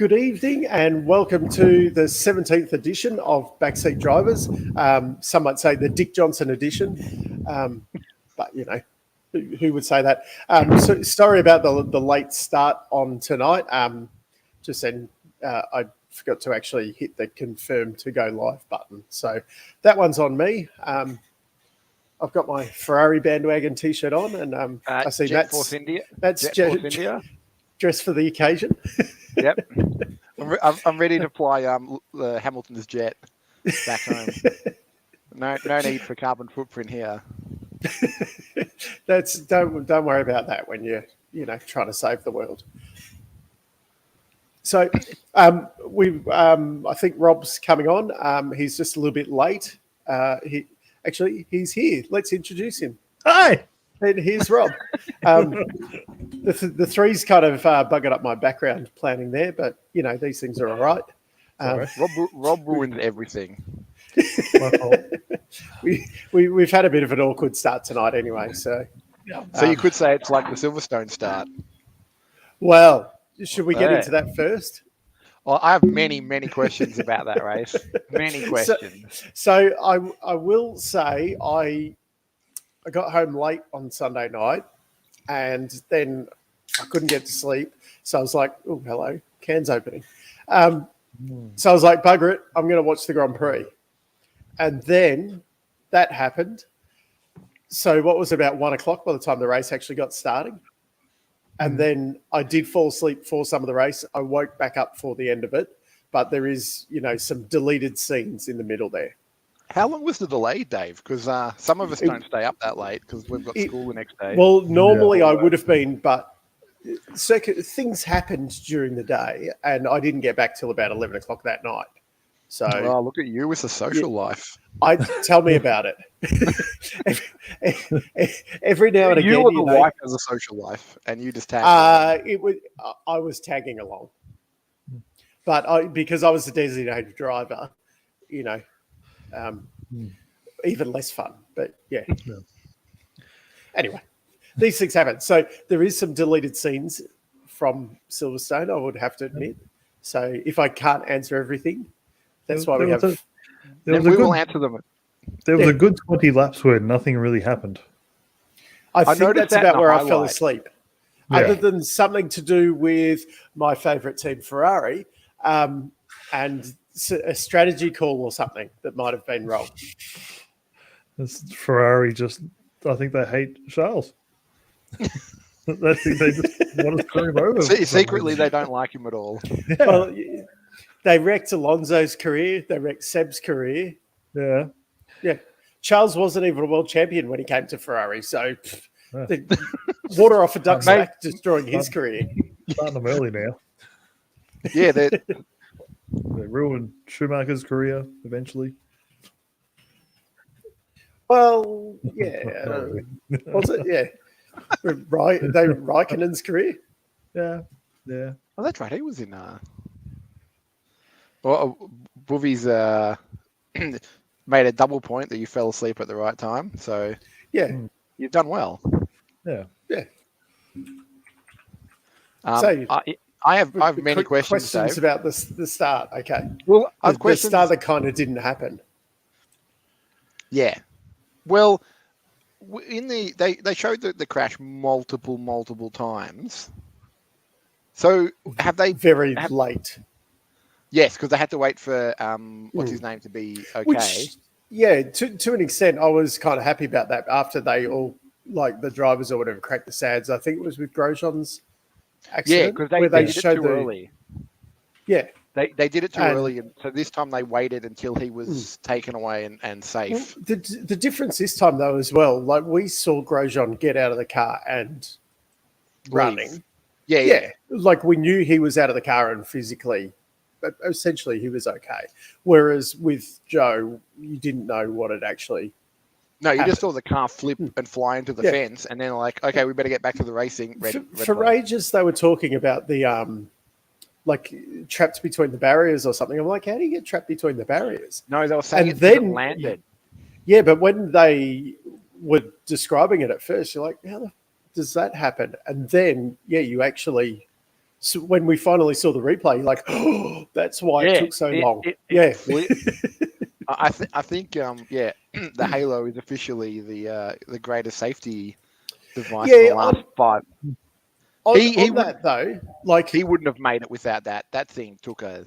Good evening and welcome to the 17th edition of Backseat Drivers. Some might say the Dick Johnson edition, but you know, who would say that? So sorry about the late start on tonight. Just then I forgot to actually hit the confirm to go live button. So that one's on me. I've got my Ferrari bandwagon t-shirt on and I see Matt's dressed for the occasion. Yep. I'm ready to fly Hamilton's jet back home. No need for carbon footprint here. Don't worry about that when you're trying to save the world. So I think Rob's coming on. He's just a little bit late. He's here. Let's introduce him. Hi. And here's Rob. The three's kind of buggered up my background planning there, but these things are all right. Rob ruined everything. We've had a bit of an awkward start tonight, anyway. So you could say it's like the Silverstone start. Well, should we get into that first? Well, I have many questions about that race. Many questions. So I will say I got home late on Sunday night and then I couldn't get to sleep. So I was like, oh, hello, can's opening. So I was like, bugger it, I'm going to watch the Grand Prix. And then that happened. So what was about 1 o'clock by the time the race actually got started. And then I did fall asleep for some of the race. I woke back up for the end of it. But there is, some deleted scenes in the middle there. How long was the delay, Dave? Because some of us don't stay up that late because we've got school the next day. Well, normally I would have been, but things happened during the day and I didn't get back till about 11 o'clock that night. So, look at you with the social life. Tell me about it. Every now and again, you or the wife has a social life, and you just tag. I was tagging along, but because I was the designated driver, even less fun. But yeah. Anyway, these things happen. So there is some deleted scenes from Silverstone, I would have to admit. So if I can't answer everything, that's why we answer them. There was a good 20 laps where nothing really happened. I think that's about where I fell asleep. Yeah. Other than something to do with my favourite team, Ferrari, and a strategy call or something that might have been wrong. Ferrari I think they hate Charles. I think they just want to throw him over. Secretly, they don't like him at all. Yeah. Well, they wrecked Alonso's career. They wrecked Seb's career. Yeah. Yeah. Charles wasn't even a world champion when he came to Ferrari. So water off a duck's back destroying his career. Starting them early now. Yeah, they ruined Schumacher's career eventually. Well, yeah. Was it? Yeah. Raikkonen's career? Yeah. Oh, that's right. He was in... Boovies made a double point that you fell asleep at the right time. So, yeah. You've done well. Yeah. So I have many questions, Dave. About the start. Okay. Well, I have the start that kind of didn't happen. Yeah. Well, they showed the crash multiple times. So have they late? Yes, because they had to wait for what's his name to be okay. Which, yeah, to an extent, I was kind of happy about that. After they all, like the drivers or whatever, cracked the sads. I think it was with Grosjean's accident. Yeah, because they did it too early. Yeah. They did it too early, and so this time they waited until he was taken away and safe. Well, the difference this time, though, as well, like we saw Grosjean get out of the car and running. Yeah. Like we knew he was out of the car and physically, but essentially he was okay. Whereas with Joe, you didn't know what had actually happened. Just saw the car flip and fly into the fence, and then like, okay, we better get back to the racing. For ages, they were talking about the like trapped between the barriers or something. I'm like, how do you get trapped between the barriers? No, they were saying it landed. Yeah, but when they were describing it at first, you're like, how does that happen? And then, you actually So when we finally saw the replay, you're like, oh, that's why it took so long. I think the Halo is officially the greatest safety device in the last 5. He wouldn't have made it without that. That thing took a.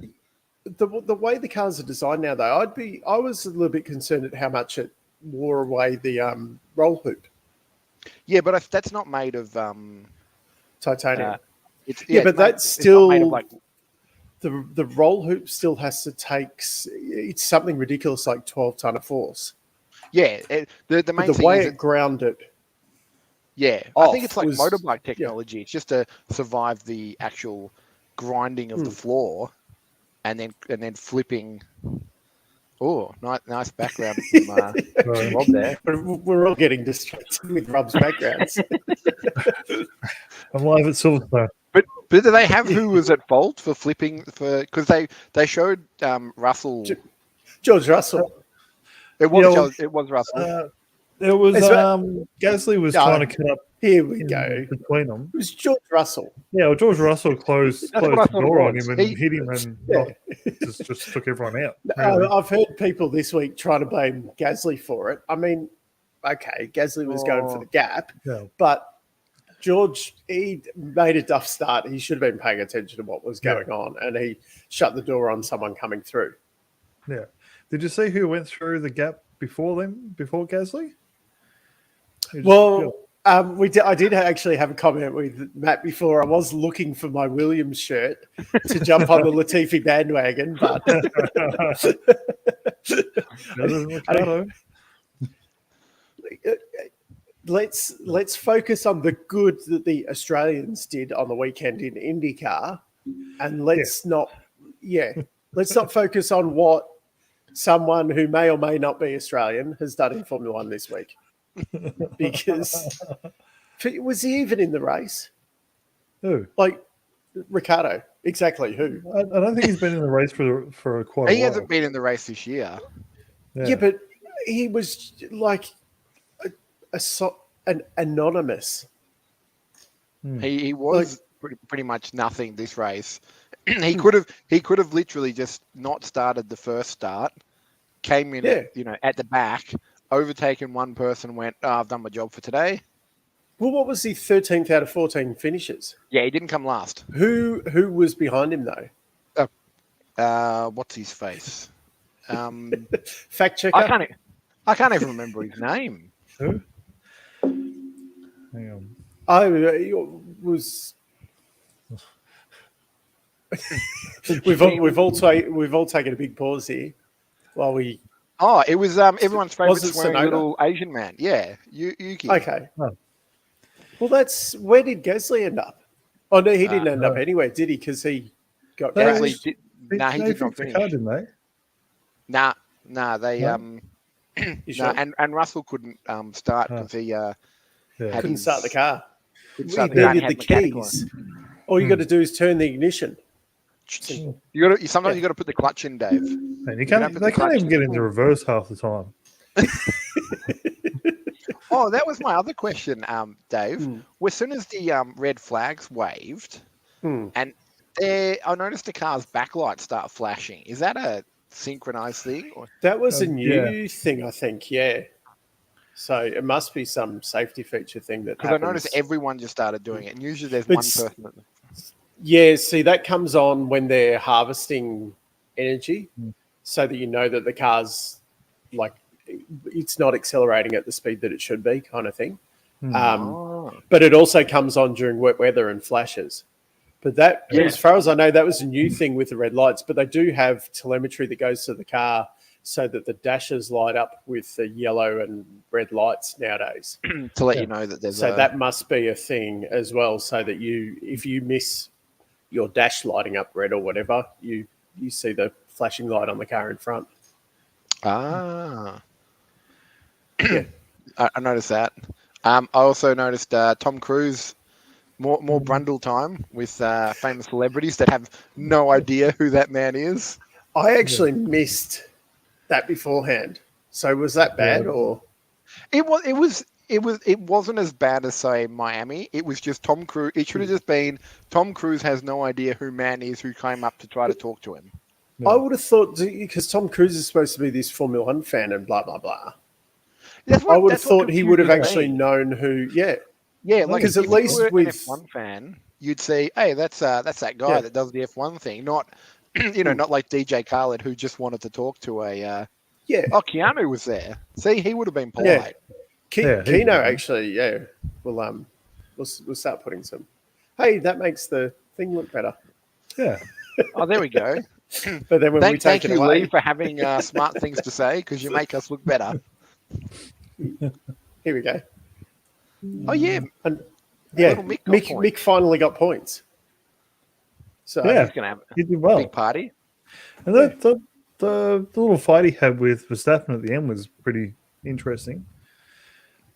The way the cars are designed now, though, I was a little bit concerned at how much it wore away the roll hoop. Yeah, but that's not made of titanium. But that's still made of the roll hoop still has to take. It's something ridiculous like 12 ton of force. Yeah, the main thing way is it grounded. Yeah, I think it's like motorbike technology. It's just to survive the actual grinding of the floor, and then flipping. Oh, nice background from Rob there. We're all getting distracted with Rob's backgrounds. I'm live at Silverstone. But do they have who was at fault for flipping? Because they showed Russell. George Russell. It was Russell. It was Gasly was trying to cut up. Here we go between them. It was George Russell. Yeah, well, George Russell closed the door on him and hit him and just took everyone out. Really. I've heard people this week trying to blame Gasly for it. I mean, okay, Gasly was going for the gap, but George, he made a duff start. He should have been paying attention to what was going on, and he shut the door on someone coming through. Yeah. Did you see who went through the gap before Gasly? I did actually have a comment with Matt before. I was looking for my Williams shirt to jump on the Latifi bandwagon, but let's focus on the good that the Australians did on the weekend in IndyCar, and let's not focus on what someone who may or may not be Australian has done in Formula One this week. Because was he even in the race? Who? Like Ricciardo. Exactly who? I don't think he's been in the race for quite a while. He hasn't been in the race this year. Yeah, but he was like an anonymous. He was pretty much nothing this race. He could have literally just not started the first start, came in at the back, overtaken one person, went, I've done my job for today. Well, what was he 13th out of 14 finishes? Yeah, he didn't come last. Who was behind him though? What's his face? Fact checker. I can't even remember his name. Who? Hang on. We've all taken a big pause here while we. Oh, it was everyone's favorite swearing little Asian man. Yeah, Yuki. Okay. Oh. Well, where did Gasly end up? Oh no, he didn't end up anywhere, did he? Because he got Gasly. He did not finish. Car, didn't they? Nah, they sure? and Russell couldn't start because he couldn't start the car. He needed the keys. All you got to do is turn the ignition. Sometimes you got to put the clutch in, Dave. Man, they can't even get into reverse half the time. Oh, that was my other question, Dave. As soon as the red flags waved, and I noticed the car's backlights start flashing. Is that a synchronized thing? Or? That was a new thing, I think. Yeah. So it must be some safety feature thing that. Because I noticed everyone just started doing it, and usually there's one person. Yeah, see, that comes on when they're harvesting energy, so that you know that the car's it's not accelerating at the speed that it should be, kind of thing. But it also comes on during wet weather and flashes. But as far as I know, that was a new thing with the red lights. But they do have telemetry that goes to the car so that the dashes light up with the yellow and red lights nowadays. To let you know that there's that must be a thing as well, so that if you miss your dash lighting up red or whatever, you see the flashing light on the car in front. Ah. Yeah. I noticed that. I also noticed Tom Cruise, more Brundle time with famous celebrities that have no idea who that man is. I actually missed that beforehand. So was that bad or? It wasn't as bad as, say, Miami. It was just Tom Cruise. It should have just been Tom Cruise has no idea who man is who came up to try to talk to him. No. I would have thought, because Tom Cruise is supposed to be this Formula One fan and blah, blah, blah. I would have thought he would have actually known who, yeah. Yeah, like because at least with an F1 fan, you'd say, hey, that's that guy that does the F1 thing, not not like DJ Khaled who just wanted to talk to a Keanu was there. See, he would have been polite. Keno actually, we'll start putting some. Hey, that makes the thing look better. Yeah. Oh, there we go. But then when we take it away, Lee, for having smart things to say because you make us look better. Here we go. Oh yeah, and Mick finally got points. So he's gonna have he did well. Big party. And the little fight he had with Verstappen at the end was pretty interesting.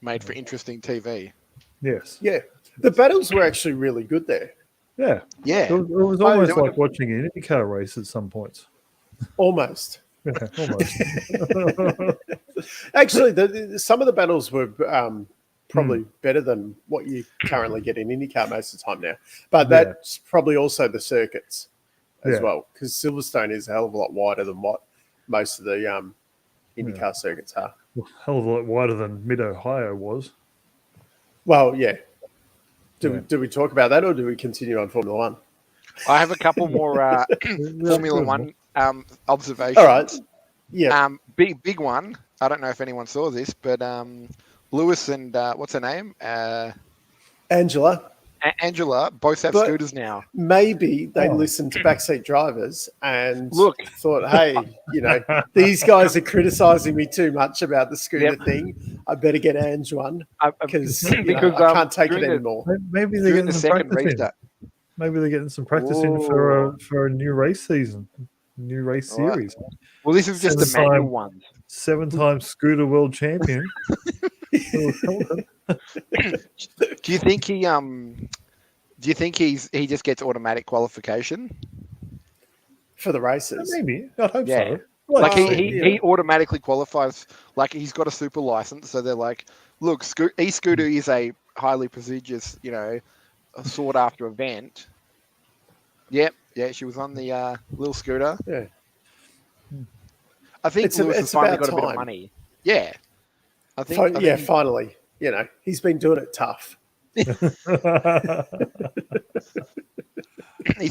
Made for interesting TV. Yes. Yeah, the battles were actually really good there. Yeah. Yeah. It was almost like watching an IndyCar race at some points. Almost. Yeah, almost. Actually, some of the battles were probably better than what you currently get in IndyCar most of the time now. But that's probably also the circuits as well, because Silverstone is a hell of a lot wider than what most of the IndyCar circuits are. A hell of a lot wider than Mid-Ohio was. Well, yeah. Do we talk about that, or do we continue on Formula One? I have a couple more Formula One observations. All right. Yeah. Big one. I don't know if anyone saw this, but Lewis and what's her name? Angela. Angela both have scooters now. Maybe they listened to backseat drivers and thought, hey, these guys are criticizing me too much about the scooter thing. I better get Ange one because I can't take it anymore. Maybe they're getting some practice in. Maybe they're getting some practice in for a new race season, new race series. Well, this is just the manual ones. 7-time scooter world champion. Do you think he he just gets automatic qualification for the races? Maybe. I hope so. Like he automatically qualifies. Like he's got a super license, so they're like, look, e-scooter is a highly prestigious, a sought after event. Yep, she was on the little scooter. Yeah. I think Lewis has finally got a bit of money. Yeah. I think finally. He's been doing it tough. He's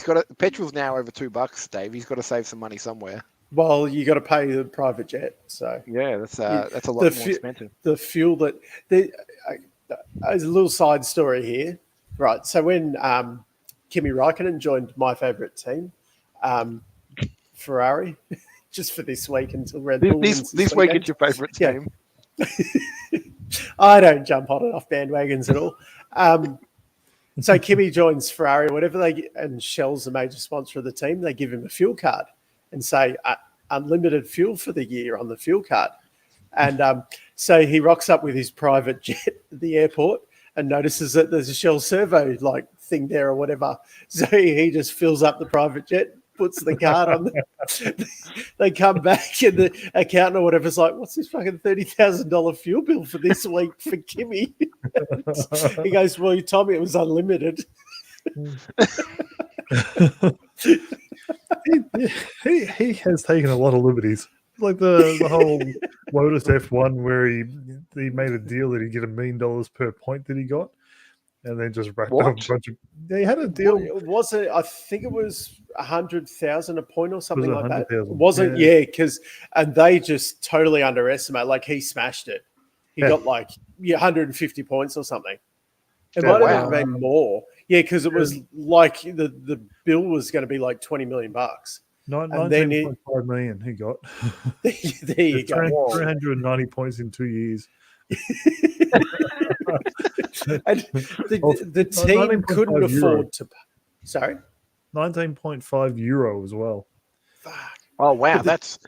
got petrol's now over $2, Dave. He's got to save some money somewhere. Well, you got to pay the private jet, so that's a lot more expensive. The fuel that as a little side story here, right? So when Kimi Räikkönen joined my favourite team, Ferrari, just for this week until Red Bull this week it's your favourite team. I don't jump on and off bandwagons at all. So Kimi joins Ferrari, whatever and Shell's the major sponsor of the team. They give him a fuel card and say unlimited fuel for the year on the fuel card. And so he rocks up with his private jet at the airport and notices that there's a Shell servo thing there or whatever. So he just fills up the private jet, puts the card on. They come back and the accountant or whatever's like, what's this fucking $30,000 fuel bill for this week for Kimi? He goes, well, you told me it was unlimited. he has taken a lot of liberties. Like the whole Lotus F1 where he made a deal that he'd get $1 million per point that he got. And then just racked up a bunch of. He had a deal. Was it? I think it was 100,000 a point or something like that. It 000. wasn't? And they just totally underestimate. Like he smashed it. He got 150 points or something. It might have been more. Yeah, because it was like the bill was going to be like $20 million. 19.5 million he got. There you go. 390 points in 2 years. And the team couldn't afford to. Sorry, 19.5 euro as well. Fuck. Oh wow, that's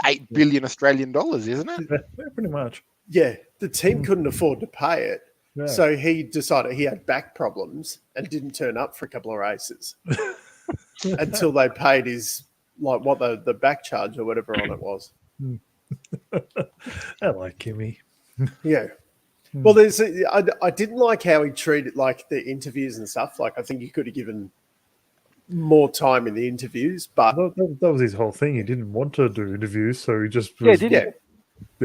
8 billion Australian dollars, isn't it? Yeah, pretty much. Yeah, the team couldn't afford to pay it, so he decided he had back problems and didn't turn up for a couple of races until they paid his the back charge or whatever on it was. I like Kimi. Yeah. Well, I didn't like how he treated like the interviews and stuff. Like, I think he could have given more time in the interviews, but That was his whole thing. He didn't want to do interviews, so he just Yeah, was, did he?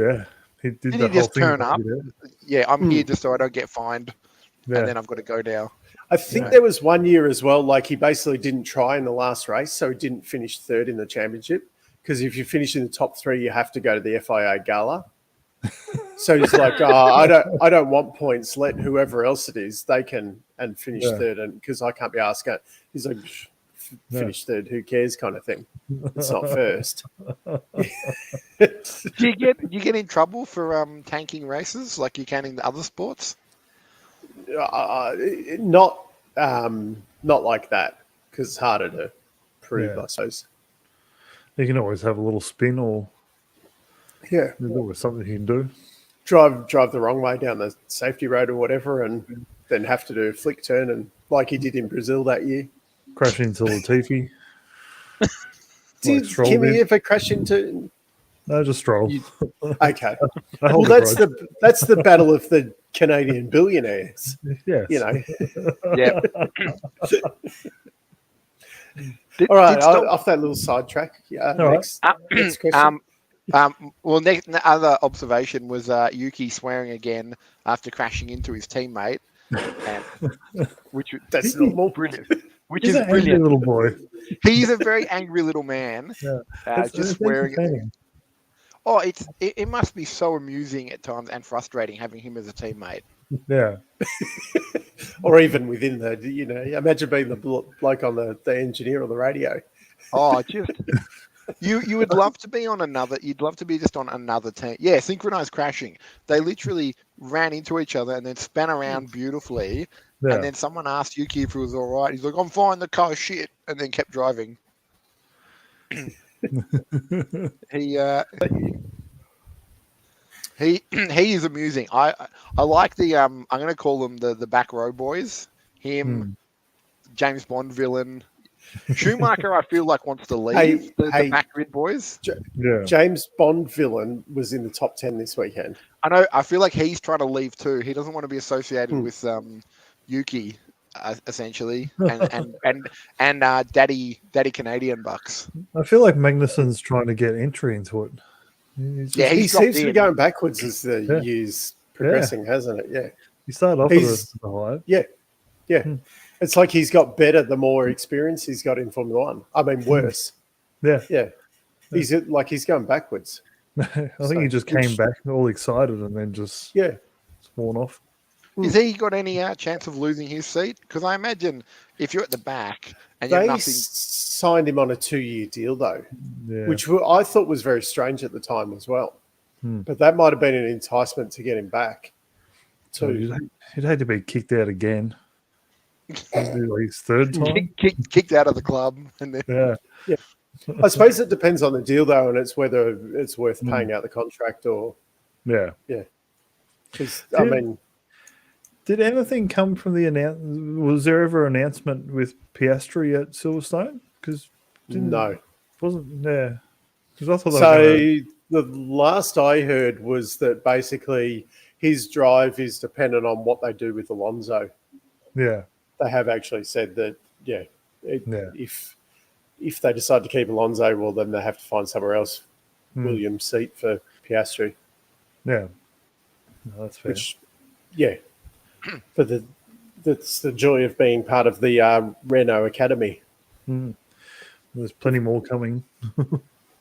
yeah, he did Did that he whole just thing. turn up? Yeah, I'm here just so I don't get fined, Yeah, and then I've got to go now. I think there was one year as well, like he basically didn't try in the last race, so he didn't finish third in the championship. Because if you finish in the top 3, you have to go to the FIA gala. So he's like, I don't want points. Let whoever else it is, they can and finish third, and because I can't be asking. He's like, finish third, who cares, kind of thing. It's not first. Do you get in trouble for tanking races like you can in the other sports? Not like that, because it's harder to prove, I suppose. You can always have a little spin, or there's always something you can do. Drive the wrong way down the safety road or whatever, and then have to do a flick turn, and like he did in Brazil that year. Crash into Latifi. Did Kimmy ever crash into? No, just Stroll. Okay. Well, that's the battle of the Canadian billionaires. Yes. You know. Yeah. All right. Off that little sidetrack. Next question. Well, the other observation was Yuki swearing again after crashing into his teammate, that's normal. Brilliant. Which He's is an brilliant. angry little boy. He's a very angry little man. Just swearing. Oh, it must be so amusing at times and frustrating having him as a teammate. Yeah. Or even within imagine being the bloke on the engineer or the radio. Oh, just you would love to be on another. You'd love to be just on another team. Yeah, synchronized crashing. They literally ran into each other and then span around beautifully. Yeah. And then someone asked Yuki if it was all right. He's like, "I'm fine. The car's shit," and then kept driving. He is amusing. I like the I'm going to call them the back row boys. Him, James Bond villain. Schumacher, I feel like wants to leave the back grid boys. James Bond villain was in the top 10 this weekend. I know. I feel like he's trying to leave too. He doesn't want to be associated with Yuki, essentially, and Daddy Canadian bucks. I feel like Magnussen's trying to get entry into it. He seems to be going backwards as the years progressing, hasn't it? Yeah. He started off with a high. Yeah. It's like he's got better the more experience he's got in Formula One. I mean, worse. Yeah. He's going backwards. I think he just came back all excited and then just sworn off. Has he got any chance of losing his seat? Because I imagine if you're at the back and you're nothing... signed him on a 2-year deal though, which I thought was very strange at the time as well. But that might have been an enticement to get him back too. He'd hate to be kicked out again. His third time, kicked out of the club, and then I suppose it depends on the deal though, and it's whether it's worth paying out the contract or because I mean. Did anything come from the announcement? Was there ever an announcement with Piastri at Silverstone? Because wasn't there? Because I thought the last I heard was that basically his drive is dependent on what they do with Alonso. Yeah, they have actually said that. If they decide to keep Alonso, well, then they have to find somewhere else. Williams' seat for Piastri. Yeah, that's fair. But that's the joy of being part of the Renault Academy. There's plenty more coming.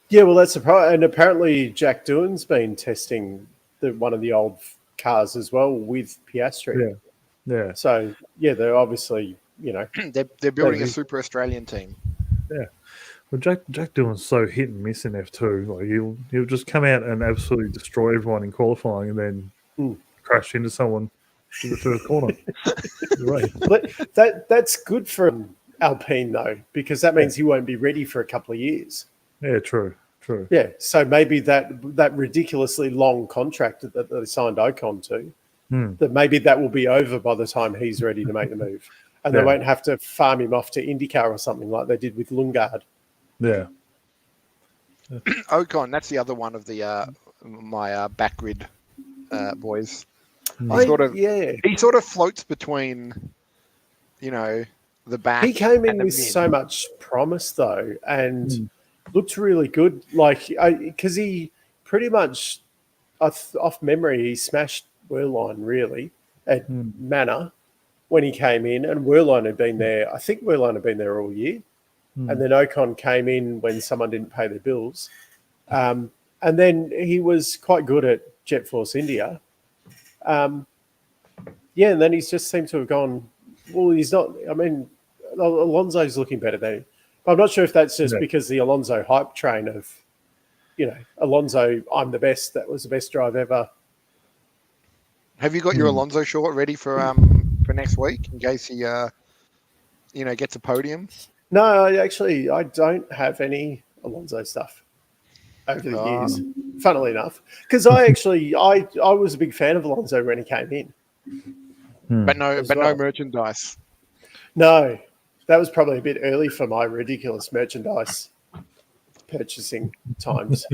Yeah, well, that's surprising. And apparently Jack Doohan's been testing one of the old cars as well with Piastri. Yeah. So, they're obviously, they're building a super Australian team. Yeah. Well, Jack Doohan's so hit and miss in F2. Like he'll just come out and absolutely destroy everyone in qualifying and then crash into someone in the first corner. But that's good for Alpine though, because that means he won't be ready for a couple of years. Yeah, true. Yeah, so maybe that ridiculously long contract that they signed Ocon to, that maybe that will be over by the time he's ready to make the move, and they won't have to farm him off to IndyCar or something like they did with Lundgaard. Yeah. Ocon, that's the other one of the my back grid boys. Yeah. He sort of floats between, the back. He came in and the with mid. so much promise, though, and looked really good. Like, because he pretty much, off memory, he smashed Wehrlein really at Manor when he came in, and Wehrlein had been there. I think Wehrlein had been there all year, and then Ocon came in when someone didn't pay their bills, and then he was quite good at Jet Force India. Yeah, and then he's just seemed to have gone. Well, he's not. I mean, Alonso's looking better than him. But I'm not sure if that's just because the Alonso hype train of, Alonso, I'm the best. That was the best drive ever. Have you got your Alonso short ready for next week in case he gets a podium? No, I don't have any Alonso stuff over the years. Funnily enough, because I was a big fan of Alonso when he came in. But no merchandise. No, that was probably a bit early for my ridiculous merchandise purchasing times.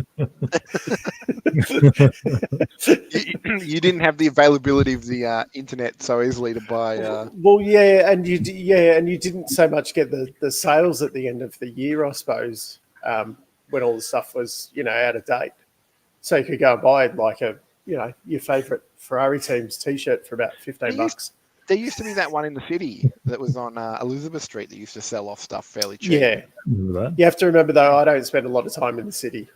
You didn't have the availability of the internet so easily to buy. Well, yeah, and you didn't so much get the sales at the end of the year, I suppose, when all the stuff was out of date. So you could go and buy like your favourite Ferrari team's T-shirt for about $15. There used to be that one in the city that was on Elizabeth Street that used to sell off stuff fairly cheap. Yeah, you have to remember though, I don't spend a lot of time in the city.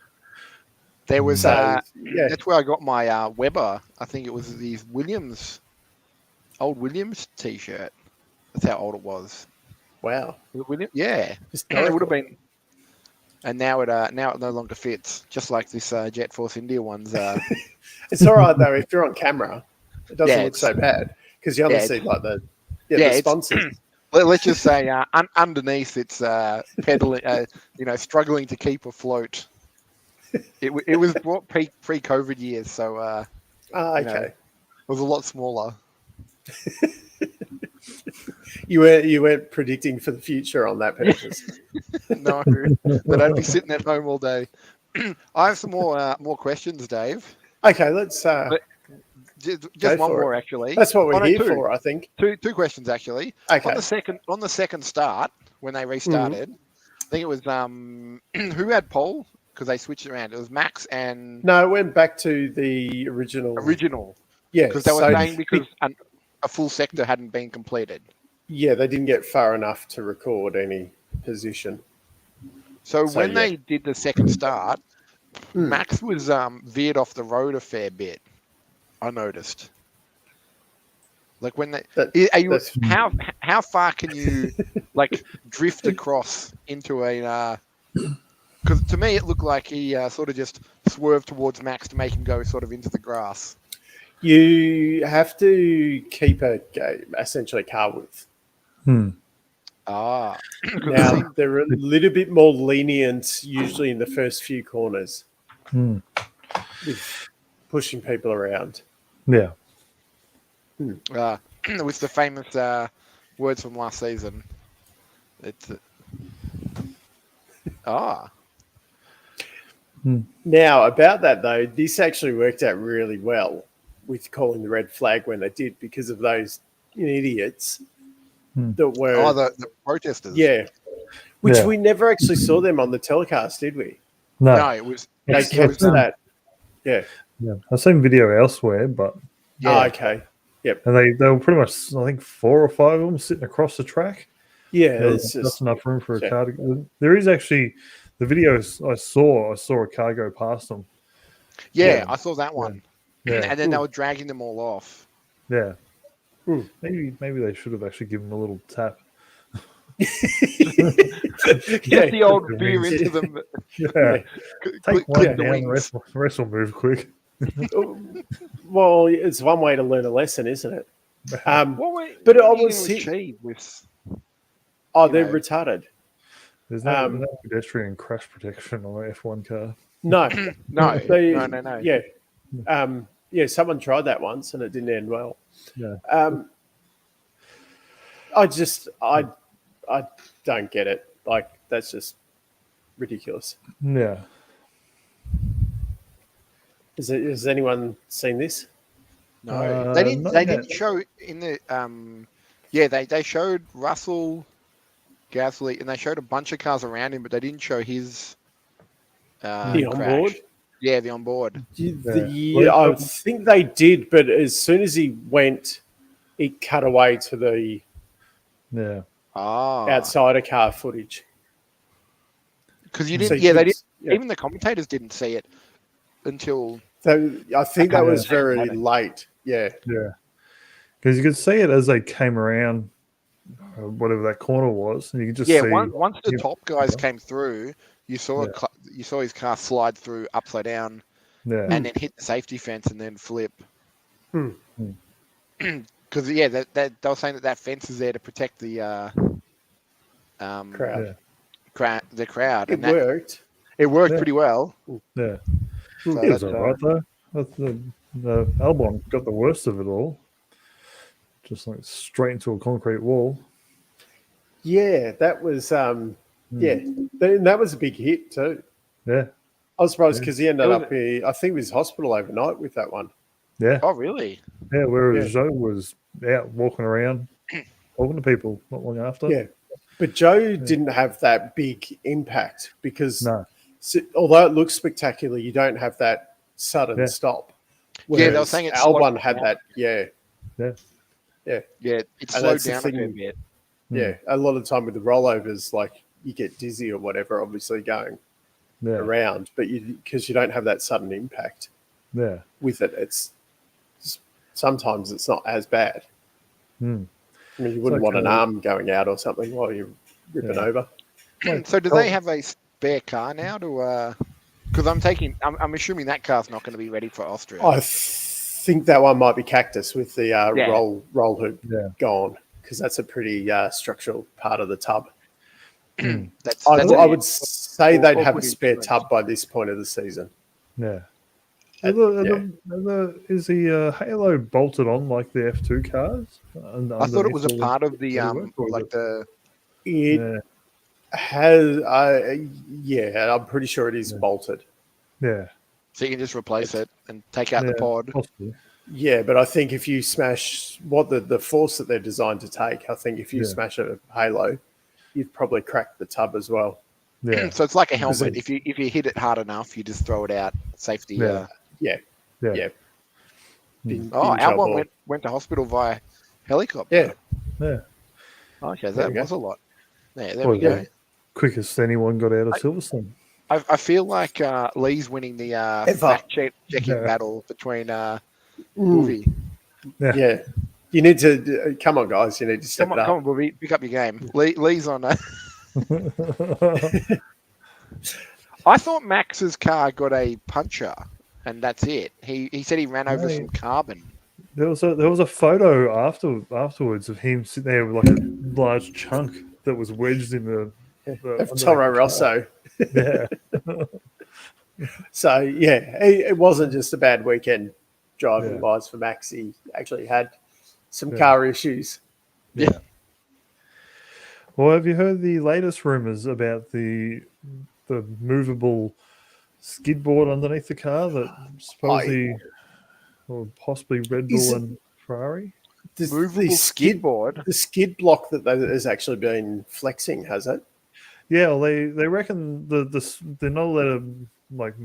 There was that's where I got my Weber. I think it was the old Williams T-shirt. That's how old it was. Wow. Was it Williams? Yeah, it would have been. And now it no longer fits. Just like this Jet Force India one's. It's all right though if you're on camera. It doesn't look so bad because you only see like the sponsors. Let's just say underneath it's pedaling, struggling to keep afloat. It was brought pre-COVID years, so it was a lot smaller. You weren't predicting for the future on that purchase. No, but I'd be sitting at home all day. I have some more questions, Dave. Okay, let's. Just one more, actually. That's what we're here for, I think. Two questions, actually. Okay. On the second start, when they restarted, I think it was who had pole because they switched it around. It was Max and no, it went back to the original. Yeah, because they were saying because a full sector hadn't been completed. Yeah, they didn't get far enough to record any position. So when they did the second start, Max was veered off the road a fair bit. I noticed. Like when how far can you like drift across into a? Because to me it looked like he sort of just swerved towards Max to make him go sort of into the grass. You have to keep essentially car width. Now they're a little bit more lenient usually in the first few corners with pushing people around. Yeah. With the famous words from last season. It's Now, about that though, this actually worked out really well with calling the red flag when they did because of those idiots that were the protesters. Yeah. Which we never actually saw them on the telecast, did we? No, it was they kept that. Yeah. Yeah. I've seen video elsewhere, but okay. Yep. And they were pretty much, I think, 4 or 5 of them sitting across the track. Yeah, there's just enough room for a car to go. There is actually the videos I saw a car go past them. Yeah, I saw that one. Yeah. And then they were dragging them all off. Yeah. Maybe they should have actually given them a little tap. Get the old beer into them. Take one down, the rest will move quick. Well, it's one way to learn a lesson, isn't it? But I was they're retarded. There's no pedestrian crash protection on an F1 car. No. No. Yeah. Someone tried that once and it didn't end well. Yeah. I don't get it. Like, that's just ridiculous. Yeah. Has anyone seen this? No, they didn't. not They yet. didn't show in the. Yeah, they showed Russell, Gasly, and they showed a bunch of cars around him, but they didn't show his The crash. onboard. Yeah, the onboard. I think they did, but as soon as he went, it cut away to the outsider car footage. Because you So didn't. Yeah, they didn't. yeah. Even the commentators didn't see it until. I think that was very late. Yeah. Yeah. Because you could see it as they came around, whatever that corner was, and you could just see. Once the top guys came through, you saw his car slide through upside down, and then hit the safety fence and then flip. Because they were saying that fence is there to protect the crowd. The crowd. It worked. It worked pretty well. Yeah. So it was all right though. The Albon got the worst of it all. Just like straight into a concrete wall. Yeah, that was that was a big hit too. Yeah. I was surprised because he ended up here. I think he was hospital overnight with that one. Yeah. Oh, really? Yeah, whereas Joe was out walking around, talking to people not long after. Yeah. But Joe didn't have that big impact because although it looks spectacular, you don't have that sudden stop. Whereas they were saying Albon had that. Yeah. It slowed down a bit. Yeah, a lot of the time with the rollovers, like you get dizzy or whatever, obviously going around, but because you don't have that sudden impact. Yeah. With it, it's sometimes it's not as bad. I mean, you wouldn't want an arm going out or something while you're ripping over. So, do they have a spare car now to? Because I'm assuming that car's not going to be ready for Austria. I think that one might be Cactus with the roll hoop gone, because that's a pretty structural part of the tub. I would say they'd have a spare tub by this point of the season. Yeah. Is the halo bolted on like the F2 cars? I thought it was a part of the It has. I'm pretty sure it is bolted. Yeah. So you can just replace it and take out the pod. Possibly. Yeah, but I think if you smash the force that they're designed to take, I think if you smash a halo, you've probably cracked the tub as well. Yeah. So it's like a helmet. If you hit it hard enough, you just throw it out. Safety. Yeah. Albon went to hospital via helicopter. Yeah. Okay, that was a lot. Yeah, there we go. Quickest anyone got out of Silverstone. I feel like Lee's winning the fact-checking battle between Boovy. Yeah. You need to come on, guys. You need to step it up. Come on, Boovy. Pick up your game. Lee's on. I thought Max's car got a puncture, and that's it. He said he ran over some carbon. There was a photo afterwards of him sitting there with like a large chunk that was wedged in the Toro Rosso. Yeah. So it wasn't just a bad weekend driving wise for Max. He actually had some car issues. Yeah. Well, have you heard the latest rumors about the movable skid board underneath the car that supposedly or possibly Red Bull and Ferrari? The skid board, the skid block that has actually been flexing, has it? Yeah, well, they reckon they're not allowed to like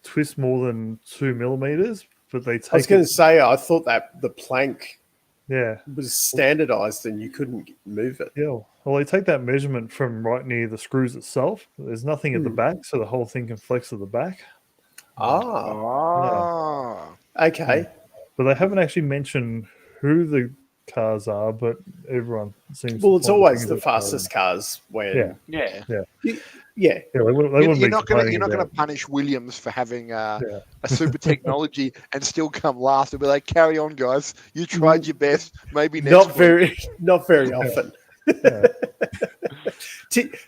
twist more than 2 millimeters, but they take. I was going to say, I thought that the plank was standardized and you couldn't move it. Yeah, well, they take that measurement from right near the screws itself. There's nothing at the back, so the whole thing can flex at the back. Okay. But they haven't actually mentioned who the cars are, but everyone seems. Well, it's always the fastest cars when. Yeah. You're not going to punish Williams for having a super technology and still come last and be like, carry on, guys. You tried your best. Maybe next not very often.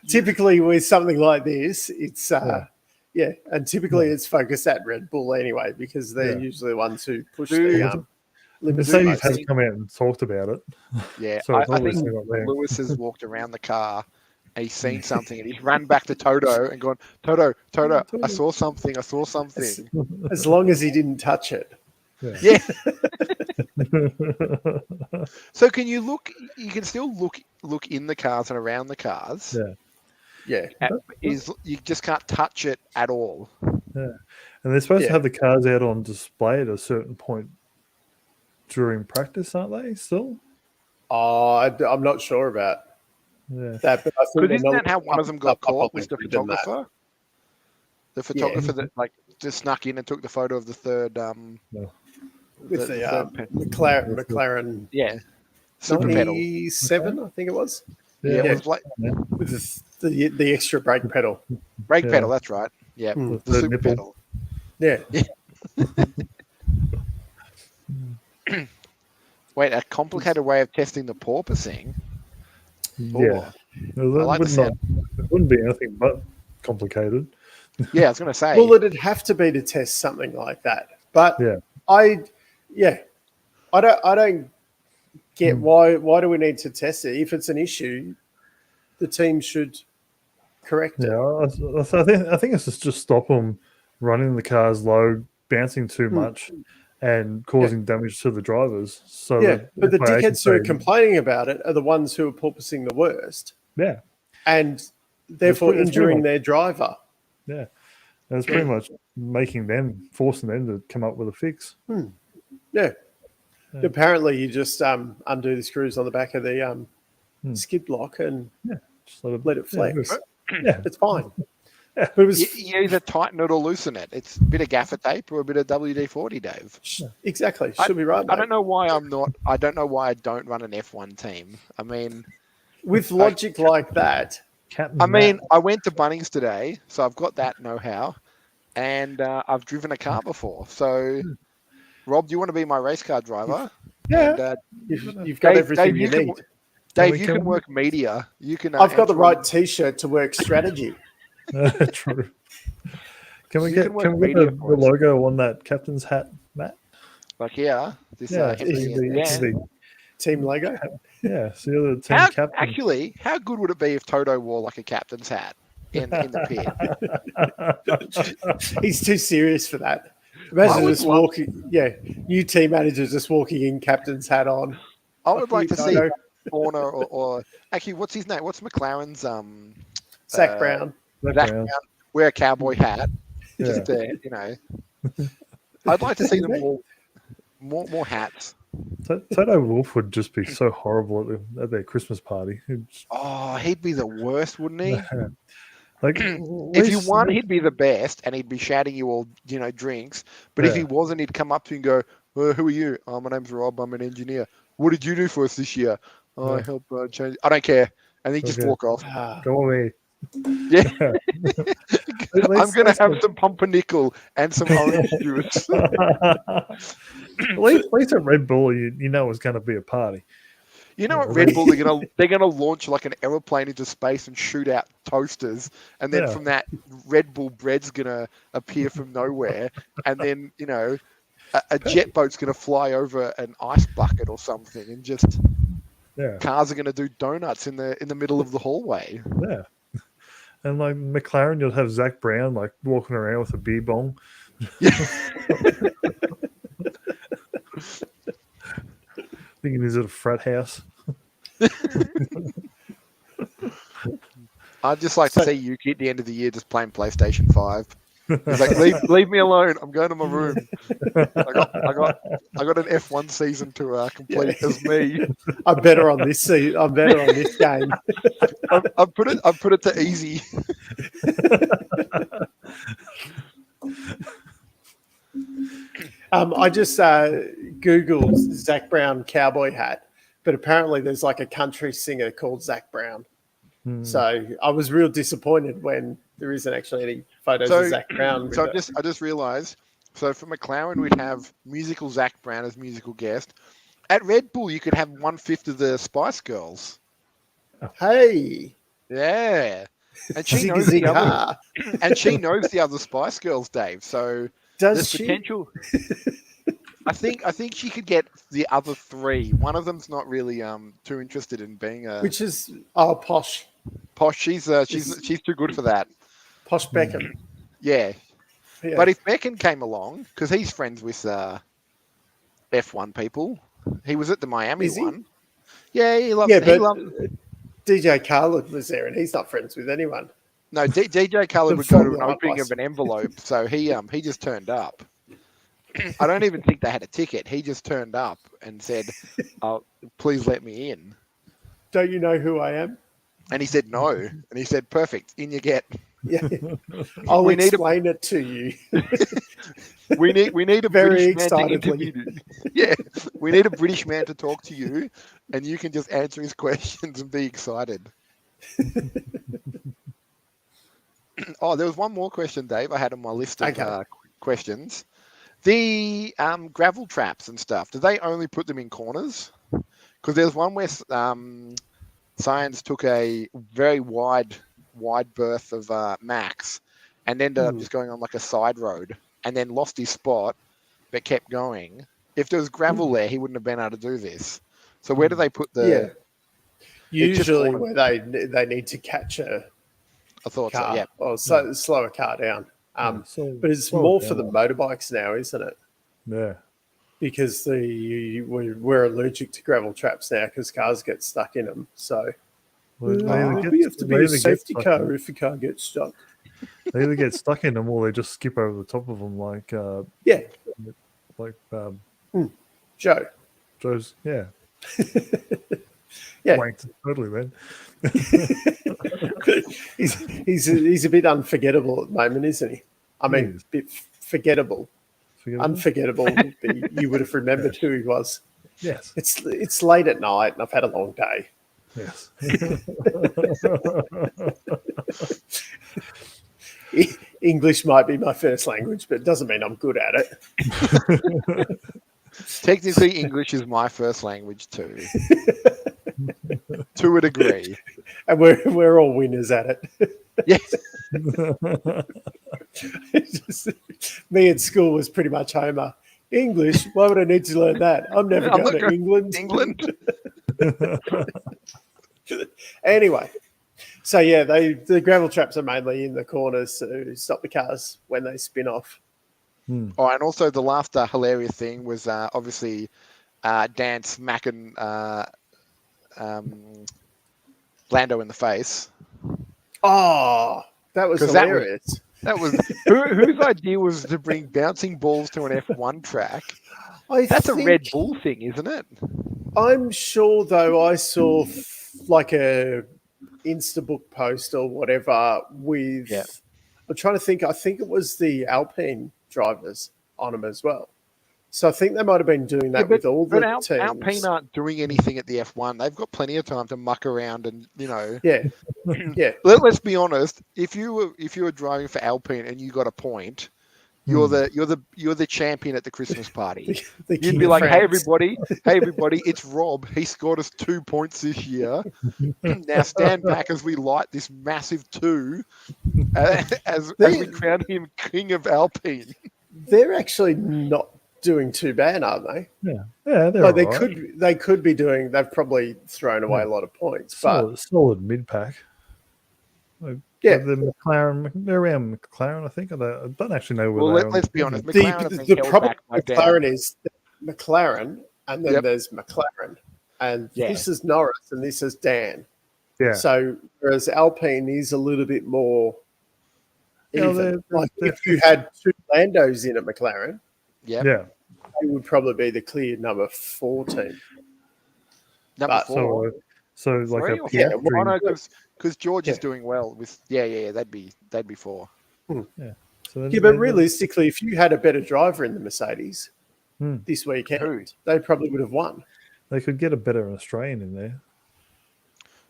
Typically with something like this, it's and typically it's focused at Red Bull anyway, because they're usually the ones who push the Mercedes has come out and talked about it. Yeah, so I think Lewis has walked around the car and he's seen something and he's run back to Toto and gone, Toto, I saw something. As long as he didn't touch it. Yeah. So can you look? You can still look in the cars and around the cars. Yeah. You just can't touch it at all. Yeah. And they're supposed to have the cars out on display at a certain point during practice, aren't they? Still? I'm not sure about that, but I think isn't that how one of them got caught? Was the photographer? The photographer that just snuck in and took the photo of the third. With the McLaren. Yeah. Super pedal. 97, I think it was. Yeah. It was like with the extra brake pedal. Brake pedal, that's right. Yeah. The super pedal. Yeah. Wait, a complicated way of testing the porpoising? Yeah. It wouldn't be anything but complicated. Yeah, I was going to say. Well, it'd have to be to test something like that. But I don't get why do we need to test it? If it's an issue, the team should correct it. I think it's just stop them running the cars low, bouncing too much, and causing damage to the drivers. So but the dickheads who are complaining about it are the ones who are porpoising the worst. Yeah, and therefore injuring their driver. Yeah, and it's pretty much forcing them to come up with a fix. Yeah. Apparently, you just undo the screws on the back of the skid block and just let it flex. Yeah, it's fine. But it was, you either tighten it or loosen it. It's a bit of gaffer tape or a bit of WD-40, Dave. Exactly. Should be right, mate. I don't know why I don't know why I don't run an F1 team. I mean, with logic like that. I went to Bunnings today, so I've got that know-how, and I've driven a car before. So, Rob, do you want to be my race car driver? Yeah. And, you've got everything you need. Dave, you can work media. You can. I've got the right T-shirt to work strategy. True. Can we get the logo on that captain's hat, Matt? Like this team logo. Yeah, so you're the team captain. Actually, how good would it be if Toto wore like a captain's hat in the pit? He's too serious for that. Imagine just walking. Yeah, new team manager just walking in, captain's hat on. I would like to see Horner or actually, what's his name? What's McLaren's Zach Brown. Zach Brown wear a cowboy hat. Just I'd like to see them more hats. Toto Wolff would just be so horrible at their Christmas party. He'd be the worst, wouldn't he? Like, if you won, he'd be the best, and he'd be shouting you all, drinks. But if he wasn't, he'd come up to you and go, well, "Who are you? Oh, my name's Rob. I'm an engineer. What did you do for us this year? Oh, I helped change. I don't care." And he just walk off. Go away. Yeah. I'm going to have some pumpernickel and some orange juice. At least at Red Bull, you know it's going to be a party. You know what Red Bull, they're gonna launch like an aeroplane into space and shoot out toasters, and then from that Red Bull bread's gonna appear from nowhere, and then a jet boat's gonna fly over an ice bucket or something, and just cars are gonna do donuts in the middle of the hallway. Yeah, and like McLaren, you'll have Zach Brown like walking around with a beer bong. Thinking he's at a frat house. I'd just like to see Yuki at the end of the year just playing PlayStation 5. He's like, leave me alone. I'm going to my room. I got an F1 season to complete as me. I'm better on this season. I'm better on this game. I put it to easy. I just Googled Zach Brown cowboy hat, but apparently there's like a country singer called Zach Brown. So I was real disappointed when there isn't actually any photos of Zach Brown. So I just realised. So for McLaren, we'd have musical Zach Brown as musical guest. At Red Bull, you could have 1/5 of the Spice Girls. Hey, yeah, and she knows the other. And she knows the other Spice Girls, Dave. So there's potential. I think she could get the other 3. One of them's not really too interested in being a. Which is Posh. Posh, she's too good for that. Posh Beckham. Yeah. But if Beckham came along, because he's friends with F1 people. He was at the Miami Is he? one. Yeah, he loves. Yeah, he but loves, DJ Khaled was there, and he's not friends with anyone. no, DJ Khaled The would go to an Formula One opening boss. of an envelope, so he just turned up. I don't even think they had a ticket. He just turned up and said, "Oh, please let me in." Don't you know who I am? And he said no, and he said, "Perfect, in you get." Yeah, I'll explain it to you. We need a Very British man to excitedly. interview you. Yeah, we need a British man to talk to you, and you can just answer his questions and be excited. Oh, there was one more question, Dave. I had on my list of questions. The gravel traps and stuff. Do they only put them in corners? Because there's one where Science took a very wide berth of Max, and ended up just going on like a side road, and then lost his spot, but kept going. If there was gravel there, he wouldn't have been able to do this. So where do they put the? Yeah, usually where they need to catch a I thought car so. Yeah. or slow a car down. But it's more for the motorbikes now, isn't it? Yeah. Because we're allergic to gravel traps now because cars get stuck in them. So we have to be a safety car if a car gets stuck. They either get stuck in them or they just skip over the top of them, like Joe. Joe's, yeah. Yeah, Wanked totally, man. he's a bit unforgettable at the moment, isn't he? I mean, a bit forgettable. Unforgettable. You would have remembered who he was. Yes. It's late at night and I've had a long day. Yes. English might be my first language, but it doesn't mean I'm good at it. Technically, English is my first language too, to a degree. And we're all winners at it. Yes. Me at school was pretty much Homer. English? Why would I need to learn that? I'm never going to England. Anyway, so yeah, the gravel traps are mainly in the corners to stop the cars when they spin off. Oh, and also the last hilarious thing was obviously Dan smacking Lando in the face. Oh, that was hilarious. That was whose idea was to bring bouncing balls to an F1 track? That's a Red Bull thing, isn't it? I'm sure, though, I saw like a Instabook post or whatever with. Yeah. I'm trying to think. I think it was the Alpine drivers on them as well. So I think they might have been doing that with all the teams. Alpine aren't doing anything at the F1. They've got plenty of time to muck around and, Yeah. Yeah. Let's be honest. If you were driving for Alpine and you got a point, you're the champion at the Christmas party. You'd be like, hey everybody, it's Rob. He scored us 2 points this year. Now stand back as we light this massive 2 as we crown him king of Alpine. They're actually not doing too bad, aren't they? Yeah, they could be doing. They've probably thrown away a lot of points, solid mid pack. The McLaren, they're around McLaren, I think. I don't actually know where they are. Let's be honest. The problem with McLaren is McLaren, and then there's McLaren, and this is Norris, and this is Dan. Yeah. So whereas Alpine is a little bit more even. If you had 2 Landos in at McLaren, it would probably be the clear number 4 team. Number 4. So like a Piastri. Because George is doing well with that'd be 4. Yeah. But realistically, if you had a better driver in the Mercedes this weekend, they probably would have won. They could get a better Australian in there.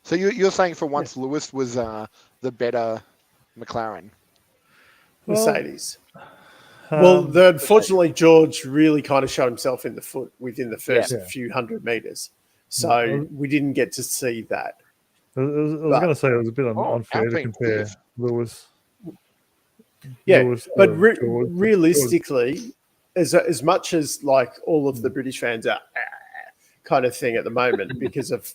So you're saying for once Lewis was the better McLaren? Mercedes. Unfortunately, George really kind of shot himself in the foot within the first few hundred meters. So we didn't get to see that. I was going to say it was a bit unfair to compare Lewis. Yeah, but realistically, as much as like all of the British fans are kind of thing at the moment because of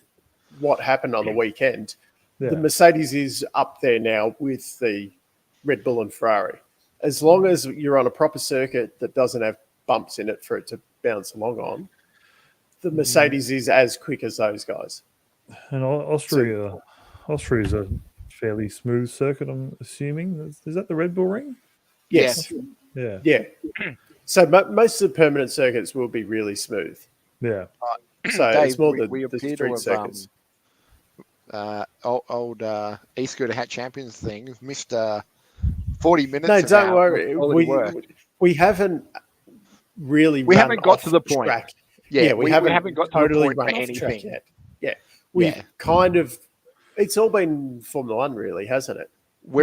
what happened on the weekend, the Mercedes is up there now with the Red Bull and Ferrari. As long as you're on a proper circuit that doesn't have bumps in it for it to bounce along on. The Mercedes is as quick as those guys. And Austria is a fairly smooth circuit, I'm assuming. Is that the Red Bull Ring? Yes. Yeah. So most of the permanent circuits will be really smooth. Yeah. So Dave, it's more we the appear street to circuits. have old e-scooter hat champions thing. We've missed 40 minutes. No, don't worry. We haven't really. We haven't got to the point. Track. Yeah, we haven't got totally to the point run for off track anything yet. Yeah, we've kind of. It's all been Formula One, really, hasn't it? We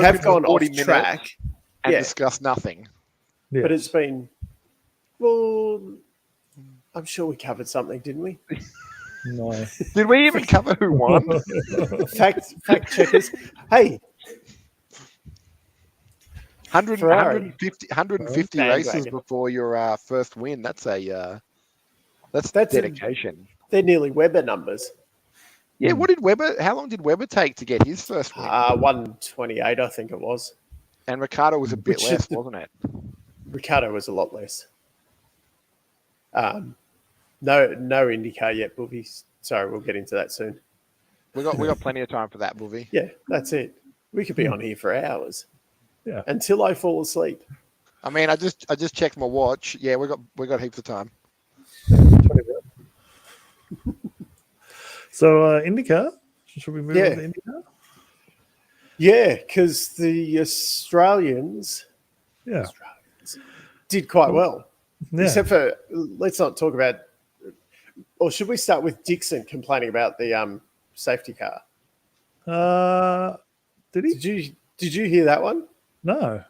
have gone off track and discussed nothing. Yes. But it's been. Well, I'm sure we covered something, didn't we? No. Did we even cover who won? fact checkers. Hey. 150 races before your first win. That's dedication. They're nearly Webber numbers. Yeah, how long did Webber take to get his first win? 128, I think it was. And Ricciardo was a bit less, wasn't it? Ricciardo was a lot less. No IndyCar yet, Boovies. Sorry, we'll get into that soon. We got plenty of time for that, Boovie. Yeah, that's it. We could be on here for hours. Yeah. Until I fall asleep. I mean, I just checked my watch. Yeah, we got heaps of time. So IndyCar, should we move on to IndyCar? Yeah, because the Australians did quite well. Yeah. Except for, let's not talk about, or should we start with Dixon complaining about the safety car? Did he? Did you hear that one? No.